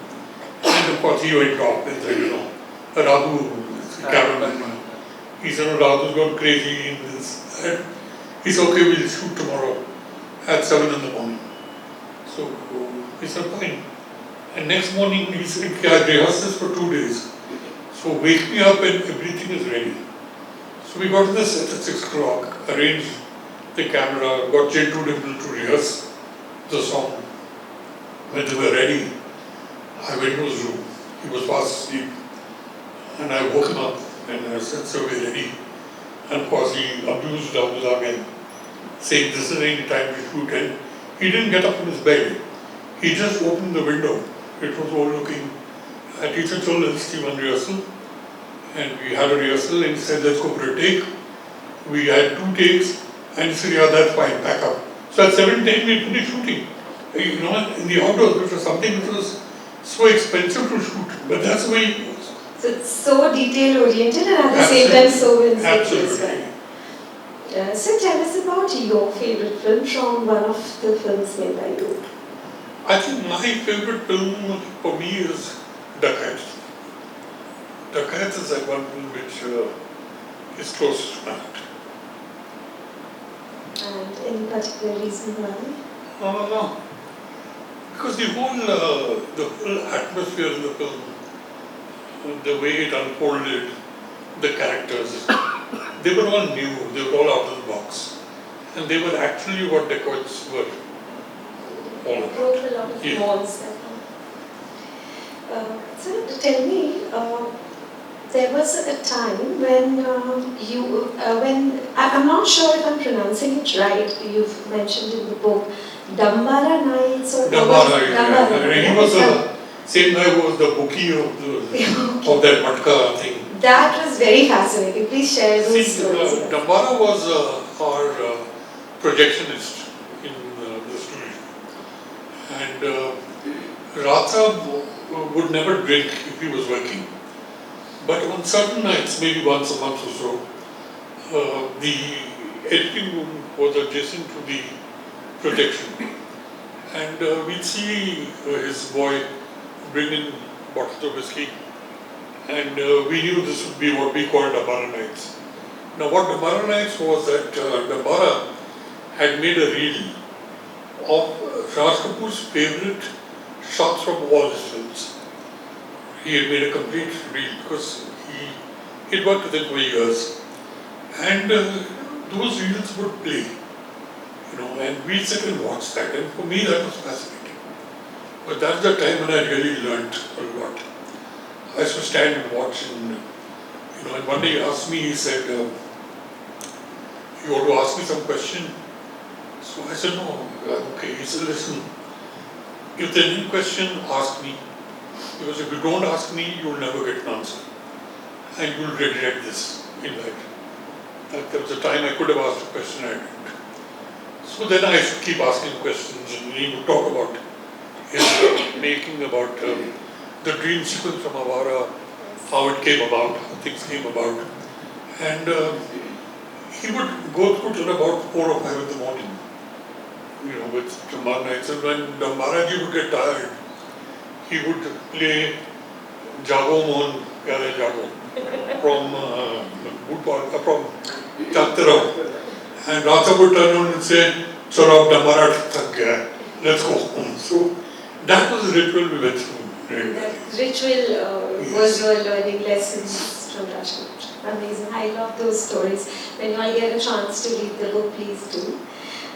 and of course he went off and said, Rahul, the cameraman, he said, Rahul's gone crazy in this. And he said, okay, we'll shoot tomorrow at 7 in the morning. So he said, fine. And next morning he said, I rehearsed this for 2 days. So wake me up and everything is ready. So we got to the set at 6 o'clock, arranged the camera, got Chintu Dimple to rehearse the song. When they were ready, I went to his room. He was fast asleep. And I woke him up and I said, so we're ready. And of course he abused Rahul again, saying this is any time to shoot. And he didn't get up from his bed. He just opened the window. It was overlooking. I teacher told us to one rehearsal. And we had a rehearsal and he said, let's go for a take. We had 2 takes and he said, yeah, that's fine, back up. So at 7:10 we finished shooting. In the outdoors, which was something which was so expensive to shoot, but that's the way it was. So it's so detail oriented and at the same time so insightful as Absolutely. well. So tell us about your favorite film from one of the films made by you. I think my favorite film for me is Dakat. Dakat is that one film which is close to my heart. And any particular reason why? No. Because the whole atmosphere in the film, the way it unfolded, the characters, they were all new, they were all out of the box. And they were actually what dacoits were all about. Broke a lot of Yeah. walls. So tell me, there was a time when I'm not sure if I'm pronouncing it right, you've mentioned in the book, Dambara Nights or Dambara, Dambara, yeah. He was the same guy who was the bookie of that Matka thing. That was very fascinating. Please share those See, stories. Dambara was our projectionist in the studio. And Ratha would never drink if he was working. But on certain nights, maybe once a month or so, the editing room was adjacent to the projection. And we'd see his boy bring in bottles of whiskey. And we knew this would be what we called Dambara Nights. Now what Dambara Nights was that Dambara had made a reel of Raj Kapoor's favorite shots from all his films. He had made a complete reel because he'd worked with him for years. And those reels would play, and we'd sit and watch that. And for me that was fascinating. But that's the time when I really learnt a lot. I used to stand and watch and one day he asked me, he said, you want to ask me some question? So I said, no, I'm okay. He said, listen, if there's any question, ask me. Because if you don't ask me, you'll never get an answer. And you'll regret this in life. Like there was a time I could have asked a question, I didn't. So then I should keep asking questions and he would talk about his making, about the dream sequence from Avara, how it came about, how things came about. And he would go through till about 4 or 5 in the morning, with Dambara nights. And when Dambaraji would get tired, he would play Jago Mohan, Pyare Jago, from from Chaktara. And Rata would turn around and say, Chalo, Dambara thak gaya hai, let's go home. So that was the ritual we went through. That ritual was your learning lessons from Rajkumar. Amazing. I love those stories. When you all get a chance to read the book, please do.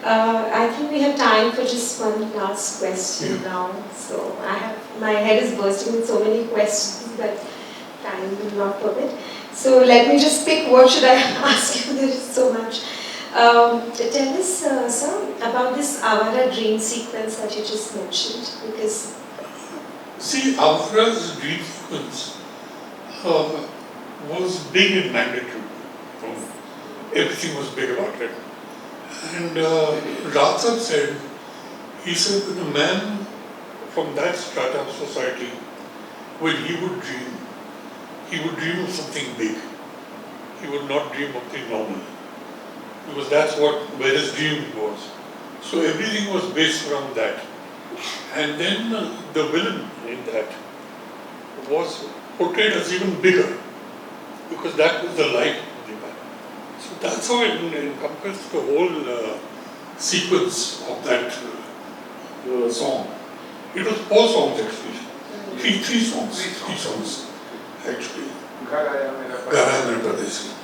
I think we have time for just one last question now. So my head is bursting with so many questions that time will not permit. So let me just pick what should I ask you. There is so much. Tell us, sir, about this Avara dream sequence that you just mentioned, because see, Avara's dream sequence was big in magnitude. Everything was big about it. And Raj said, he said that a man from that strata of society, when he would dream of something big. He would not dream of the normal. Because that's where his dream was. So everything was based around that. And then the villain in that was portrayed as even bigger, because that was the life of the man. So that's how it encompassed the whole sequence of that song. It was 4 songs actually. Three songs actually. Gara Mera Pradesi.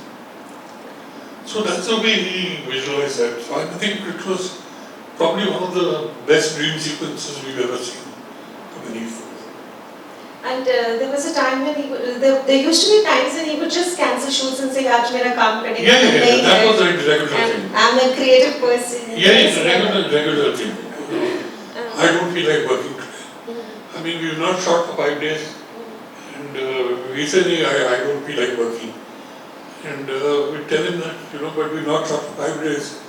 So that's the way he visualized that. So I think it was probably one of the best dream sequences we've ever seen of any film. And there was a time when there used to be times when he would just cancel shoots and say, Aaj mera kaam karne ka Yeah, that was a regular thing. I'm a creative person. Yeah, it's a regular thing. I don't feel like working today. I mean, we've not shot for 5 days, and recently I don't feel like working. And we tell him that, but we've not shot for 5 days.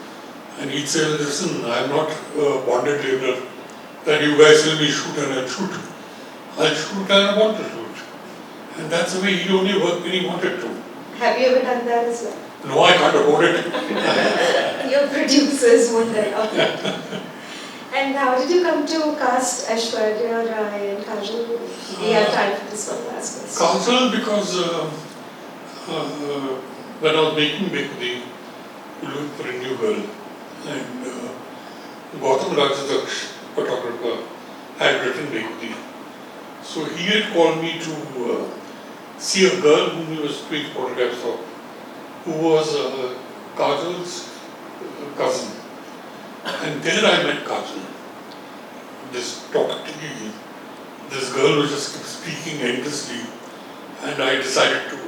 And he'd say, listen, I'm not a bonded laborer that you guys tell me shoot and I'll shoot. I'll shoot and I want to shoot. And that's the way he only worked when he wanted to. Have you ever done that as well? No, I can't afford it. Your producers won't allow. And how did you come to cast Aishwarya Rai and Kajol? We have time for this one last question. Kajol, because when I was making Bekudi, looking for a new girl, and Gautam Rajadaksh, photographer, had written Bekudi. So he had called me to see a girl whom he was doing photographs of, who was Kajol's cousin. And there I met Kajol. This girl was just speaking endlessly, and I decided to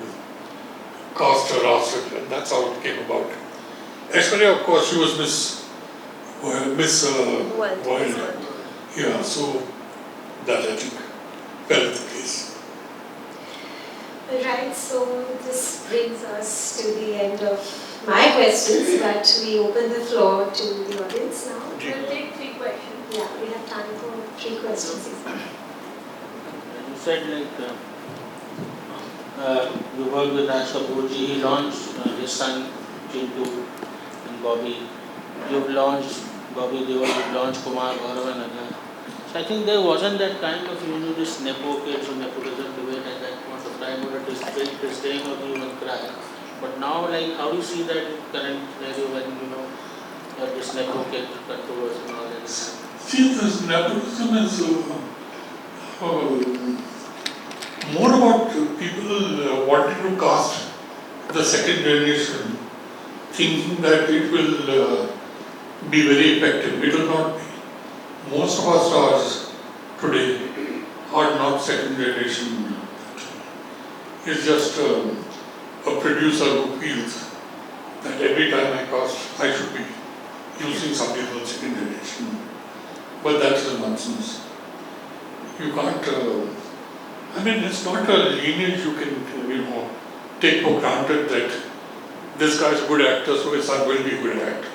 cast her after, and that's how it came about. Aishwarya, of course, she was Miss World. Yeah, so that I think fell into place. Right, so this brings us to the end of my questions, but we open the floor to the audience now. We'll take 3 questions. Yeah, we have time for 3 questions. You said you worked with Raj Kapoor ji. He launched his son Chintu and Bobby. You've launched Bobby Deol, you've launched Kumar, Gaurav and others. So I think there wasn't that kind of this nepo kids or nepotism debate at that point of time, or a disdain or even cry. But now, how do you see that current scenario when this nepo kid controversy and all that? See, this nepotism is more about people wanting to cast the second generation, thinking that it will be very effective. It will not be. Most of our stars today are not second generation. It's just a producer who feels that every time I cast, I should be using somebody from second generation. But that's a nonsense. You can't, it's not a lineage you can, take for granted that this guy's a good actor, so his son will be a good actor.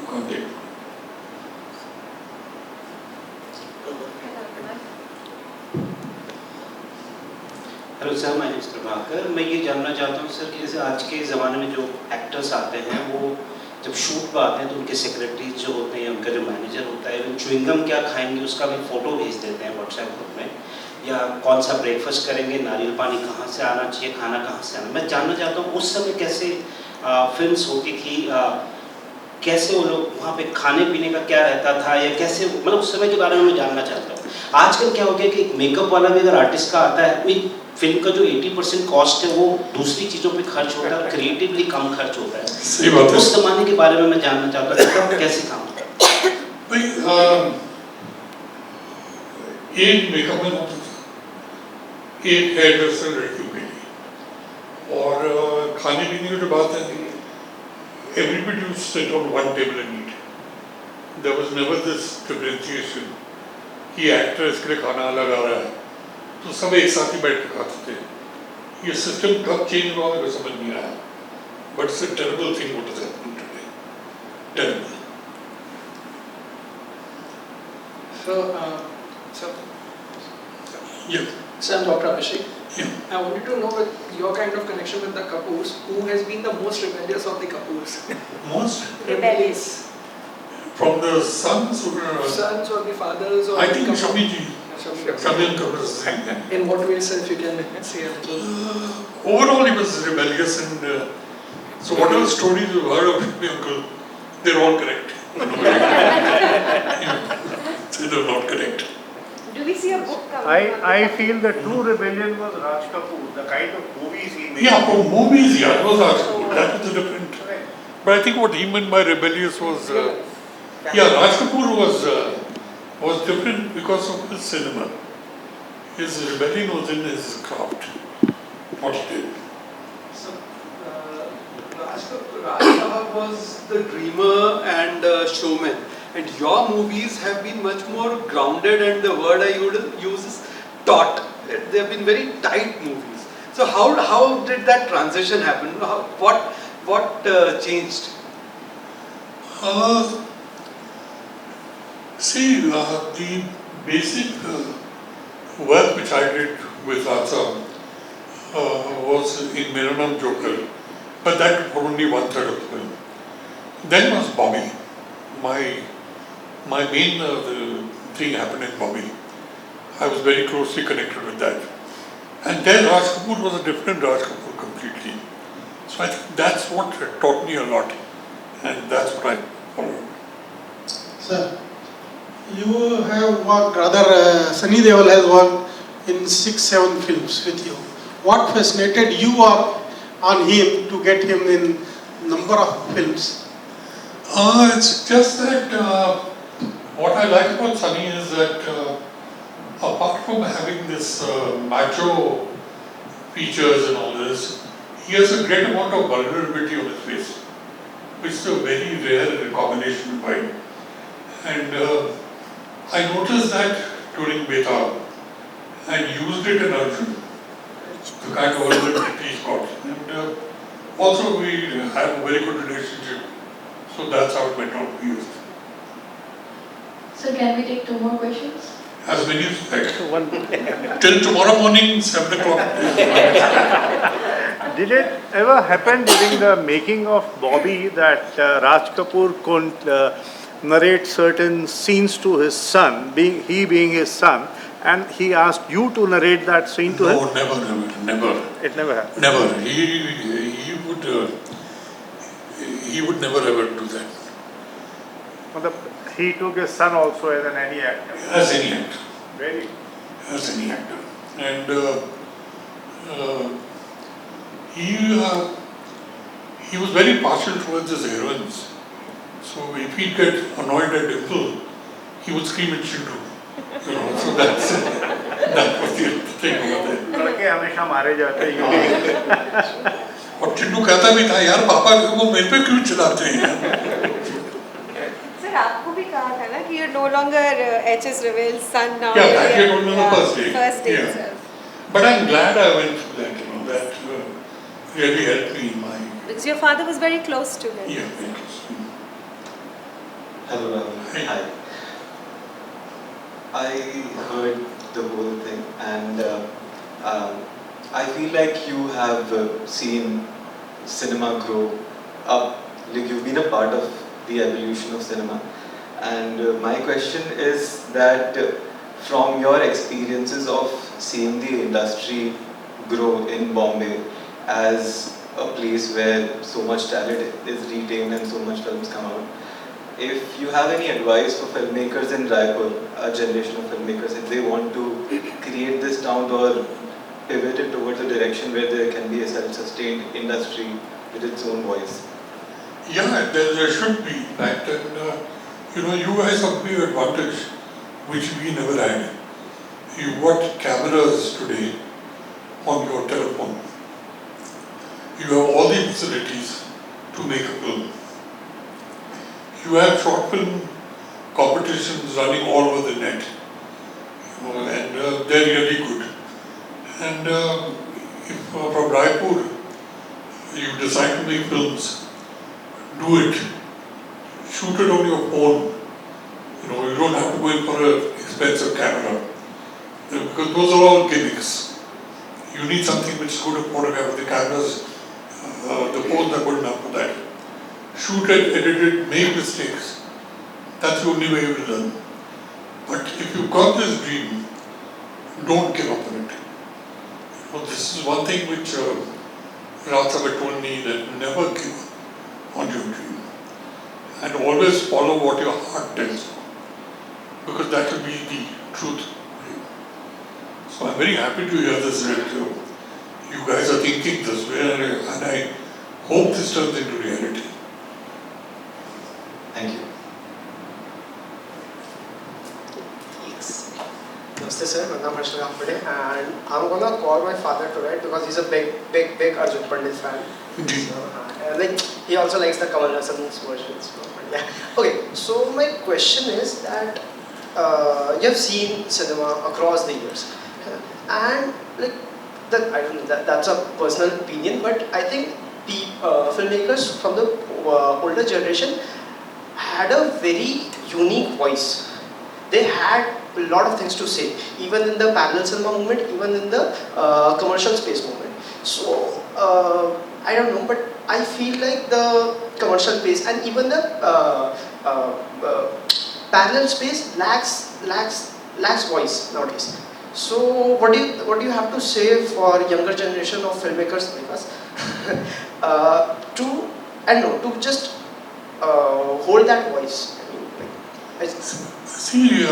You can't take it. Hello sir, my name is Prabhakar. मैं ये जानना चाहता हूँ sir कि जैसे आज के ज़माने में जो एक्टर्स आते हैं वो जब शूट पर आते हैं तो उनके सेक्रेटरीज जो होते हैं, उनका जो मैनेजर होता है, वो च्युइंगम क्या खाएंगे उसका भी फ़ोटो भेज देते हैं व्हाट्सएप ग्रुप में, या कौन सा ब्रेकफास्ट करेंगे, नारियल पानी कहाँ से आना चाहिए, खाना कहाँ से आना। मैं जानना चाहता हूँ उस समय कैसे फिल्म्स होती थी, कैसे वो लोग वहाँ पे खाने पीने का क्या रहता था, या कैसे, मतलब उस समय के बारे में मैं जानना चाहता हूँ। आजकल क्या हो गया कि एक मेकअप वाला भी अगर आर्टिस्ट का आता है, कोई फिल्म का जो 80% कॉस्ट है वो दूसरी चीज़ों पे खर्च होता है, क्रिएटिवली कम खर्च होता है। सही बात है। उस जमाने के बारे में मैं जानना चाहता हूँ तब कैसे काम होता है। भाई एक मेकअप मैन होता था, एक हेयर ड्रेसर लड़कियों के लिए, और खाने पीने की जो बात है, everybody used to sit on one table and eat. There was never this differentiation कि एक्ट्रेस के लिए खाना अलग आ रहा है तो सब एक साथ ही बैठ के खाते थे। ये सिस्टम कब चेंज हुआ मेरे समझ नहीं आया, but it's a terrible thing what is happening today, terrible. So I'm Dr. Abhishek. Yeah. I wanted to know with your kind of connection with the Kapoors, who has been the most rebellious of the Kapoors? Most Rebellious. from the sons or Sons or the fathers or I the think Kapoor? Shami ji, Shami. Shami and Kapoor is the same. In what ways, sir, if you can say a little? Overall, he was rebellious, and so whatever stories you heard of my uncle, they're all correct. So they're not correct. Do we see a book coming? I feel the true rebellion was Raj Kapoor, the kind of movies he made. Yeah, for movies, yeah, it was Raj. That was a different. But I think what he meant by rebellious was, yeah, Raj Kapoor was different because of his cinema. His rebellion was in his craft, what he did. So, Raj Sahab was the dreamer and showman, and your movies have been much more grounded, and the word I would use is taut. They have been very tight movies. So how did that transition happen? What changed? See, the basic work which I did with Raja was in Meranam Joker, but that for only 1/3 of the film. Then was Bobby. My main the thing happened in Bobby. I was very closely connected with that. And then Raj Kapoor was a different Raj Kapoor completely. So I think that's what taught me a lot, and that's what I followed. Sir, you have worked, rather Sunny Deol has worked in 6-7 films with you. What fascinated you on him to get him in number of films? It's just that what I like about Sunny is that apart from having this macho features and all this, he has a great amount of vulnerability on his face, which is a very rare combination of him. And I noticed that during Betal and used it in Arjun, the kind of vulnerability he's got. And also we have a very good relationship, so that's how it went on to be used. So can we take 2 more questions? As many as you like. Till tomorrow morning, 7 o'clock. Did it ever happen during the making of Bobby that Raj Kapoor couldn't narrate certain scenes to his son, he being his son, and he asked you to narrate that scene to him? No, never. It never happened. Never. He would never ever do that. He took his son also as any actor. As any actor. Really? As any actor. And he was very partial towards his heroines. So if he'd get annoyed at Dimple, he would scream at Chindu. So that was the thing over there. लड़के हमेशा मारे जाते हैं। और चिंटू कहता भी था, यार पापा को मेरे पे क्यों चिल्लाते हैं? Sir, आपको भी कहा था ना कि you're no longer H.S. Rawail's son now. Yeah, that came on the first day. First day Yeah. itself. But I'm glad I went through that. That really helped me in my. Because your father was very close to him. Yeah, very close. Hello, Rahul. Hi. I heard the whole thing, and I feel like you have seen cinema grow up, like you've been a part of the evolution of cinema. And my question is that from your experiences of seeing the industry grow in Bombay as a place where so much talent is retained and so much films come out, if you have any advice for filmmakers in Raipur, a generation of filmmakers, if they want to create this town or pivot it towards a direction where there can be a self-sustained industry with its own voice? Yeah, there should be. In fact, and you guys have a big advantage which we never had. You've got cameras today on your telephone. You have all the facilities to make a film. You have short film competitions running all over the net, and they're really good. And if from Raipur you decide to make films, do it. Shoot it on your phone. You don't have to go in for an expensive camera, because those are all gimmicks. You need something which is good to photograph. The cameras, the phones are good enough for that. Shoot it, edit it, make mistakes. That's the only way you will learn. But if you've got this dream, don't give up on it. This is one thing which Raj told me, that never give up on your dream. And always follow what your heart tells you, because that will be the truth. So I'm very happy to hear this, that you guys are thinking this way, and I hope this turns into reality. Thank you. Namaste sir, my name is Rahul, and I'm gonna call my father tonight because he's a big Arjun Pandit fan. So, he also likes the Kamal Hassan's versions. Yeah. Okay, so my question is that you have seen cinema across the years, and I don't know, that's a personal opinion, but I think filmmakers from the older generation had a very unique voice. They had a lot of things to say, even in the parallel cinema movement, even in the commercial space movement. So I don't know, but I feel like the commercial space and even the parallel space lacks voice nowadays. So what do you have to say for younger generation of filmmakers like us to just hold that voice? See,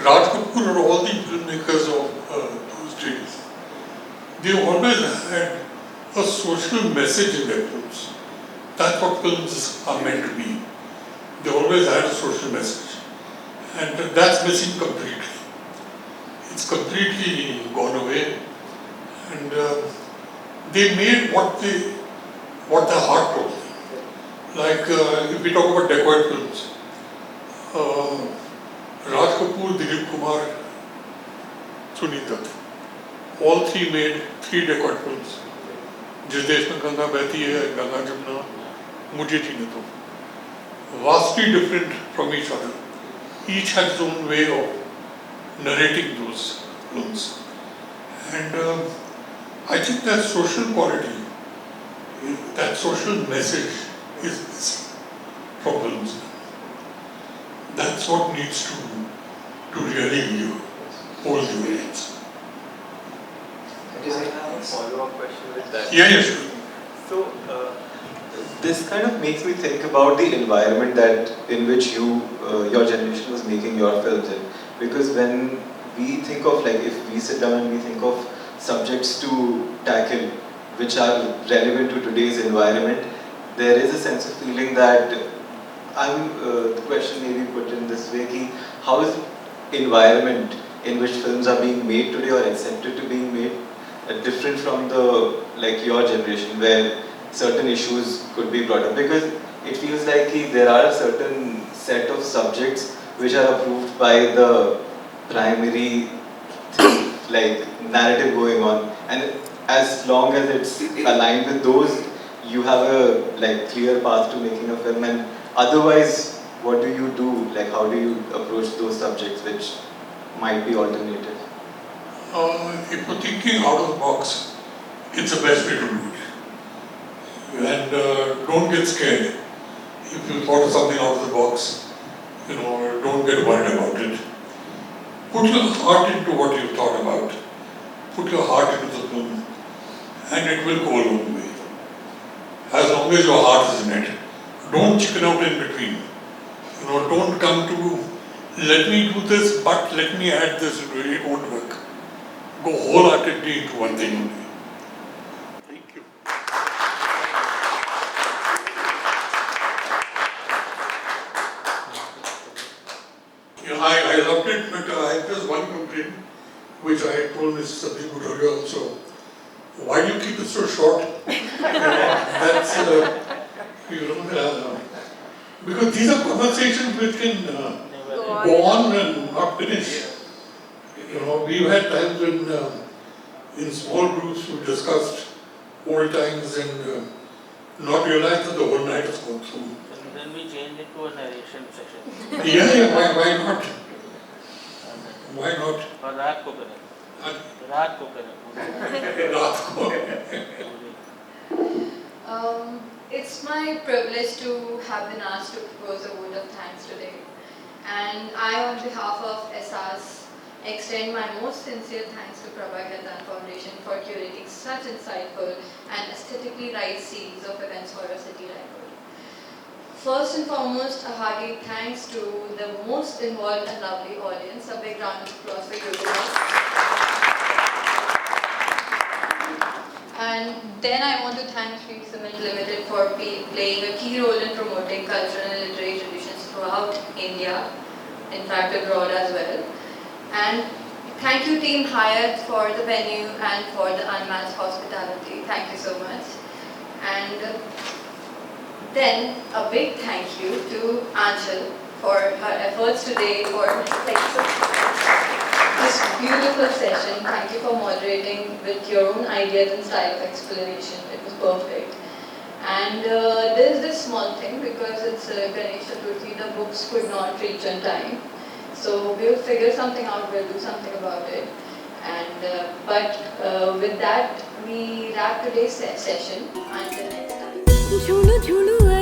Raj Kapoor and all the filmmakers of those days, they always had a social message in their films. That's what films are meant to be. They always had a social message, and that's missing completely. It's completely gone away, and they made what their heart told them. Like if we talk about dacoit films, Raj Kapoor, Dilip Kumar, Sunil Dutt, all three made 3 dacoit films. जिस देश में गंगा बहती है, गंगा जमुना, मुझे जीने दो. Vastly different from each other. Each had its own way of narrating those films. And I think that social quality, that social message is missing from films. That's what needs to really hold the audience. I have a follow-up question with that. Yeah, sure. So, this kind of makes me think about the environment that in which your generation was making your films in. Because when we think of, like, if we sit down and we think of subjects to tackle which are relevant to today's environment, there is a sense of feeling that the question may be put in this way: ki, how is the environment in which films are being made today or accepted to being made different from your generation, where certain issues could be brought up? Because it feels like there are a certain set of subjects which are approved by the primary narrative going on, and as long as it's aligned with those, you have a clear path to making a film. And otherwise, what do you do? How do you approach those subjects which might be alternative? if you're thinking out of the box, it's the best way to do it. And don't get scared. If you thought of something out of the box, don't get worried about it. Put your heart into what you thought about. Put your heart into the film, and it will go a long way. As long as your heart is in it. Don't chicken out in between. Don't come to, let me do this, but let me add this, it won't work. Go wholeheartedly into one thing only. Thank you. I loved it, but I have just one complaint, which I told Mr. Sandeep earlier also. Why do you keep it so short? That's, because these are conversations which can go on and not finish. We've had times when in small groups we discussed old times and not realized that the whole night has gone through. And then we change it to a narration session. Yeah, why not? Why not? और रात को करें. रात को करें. रात को. It's my privilege to have been asked to propose a vote of thanks today. And I, on behalf of SAS, extend my most sincere thanks to Prabha Khaitan Foundation for curating such insightful and aesthetically right series of events for our city, Raipur. First and foremost, a hearty thanks to the most involved and lovely audience. A big round of applause for you guys. And then I want to thank Sri Cement Limited for playing a key role in promoting cultural and literary traditions throughout India, in fact abroad as well. And thank you Team Hyatt for the venue and for the unmatched hospitality. Thank you so much. And then a big thank you to Anshul for her efforts today for this beautiful session. Thank you for moderating with your own ideas and style of explanation. It was perfect. And there's this small thing, because it's Ganesh Chaturthi, the books could not reach on time. So we'll figure something out, we'll do something about it. And but with that, we wrap today's session. Until next time.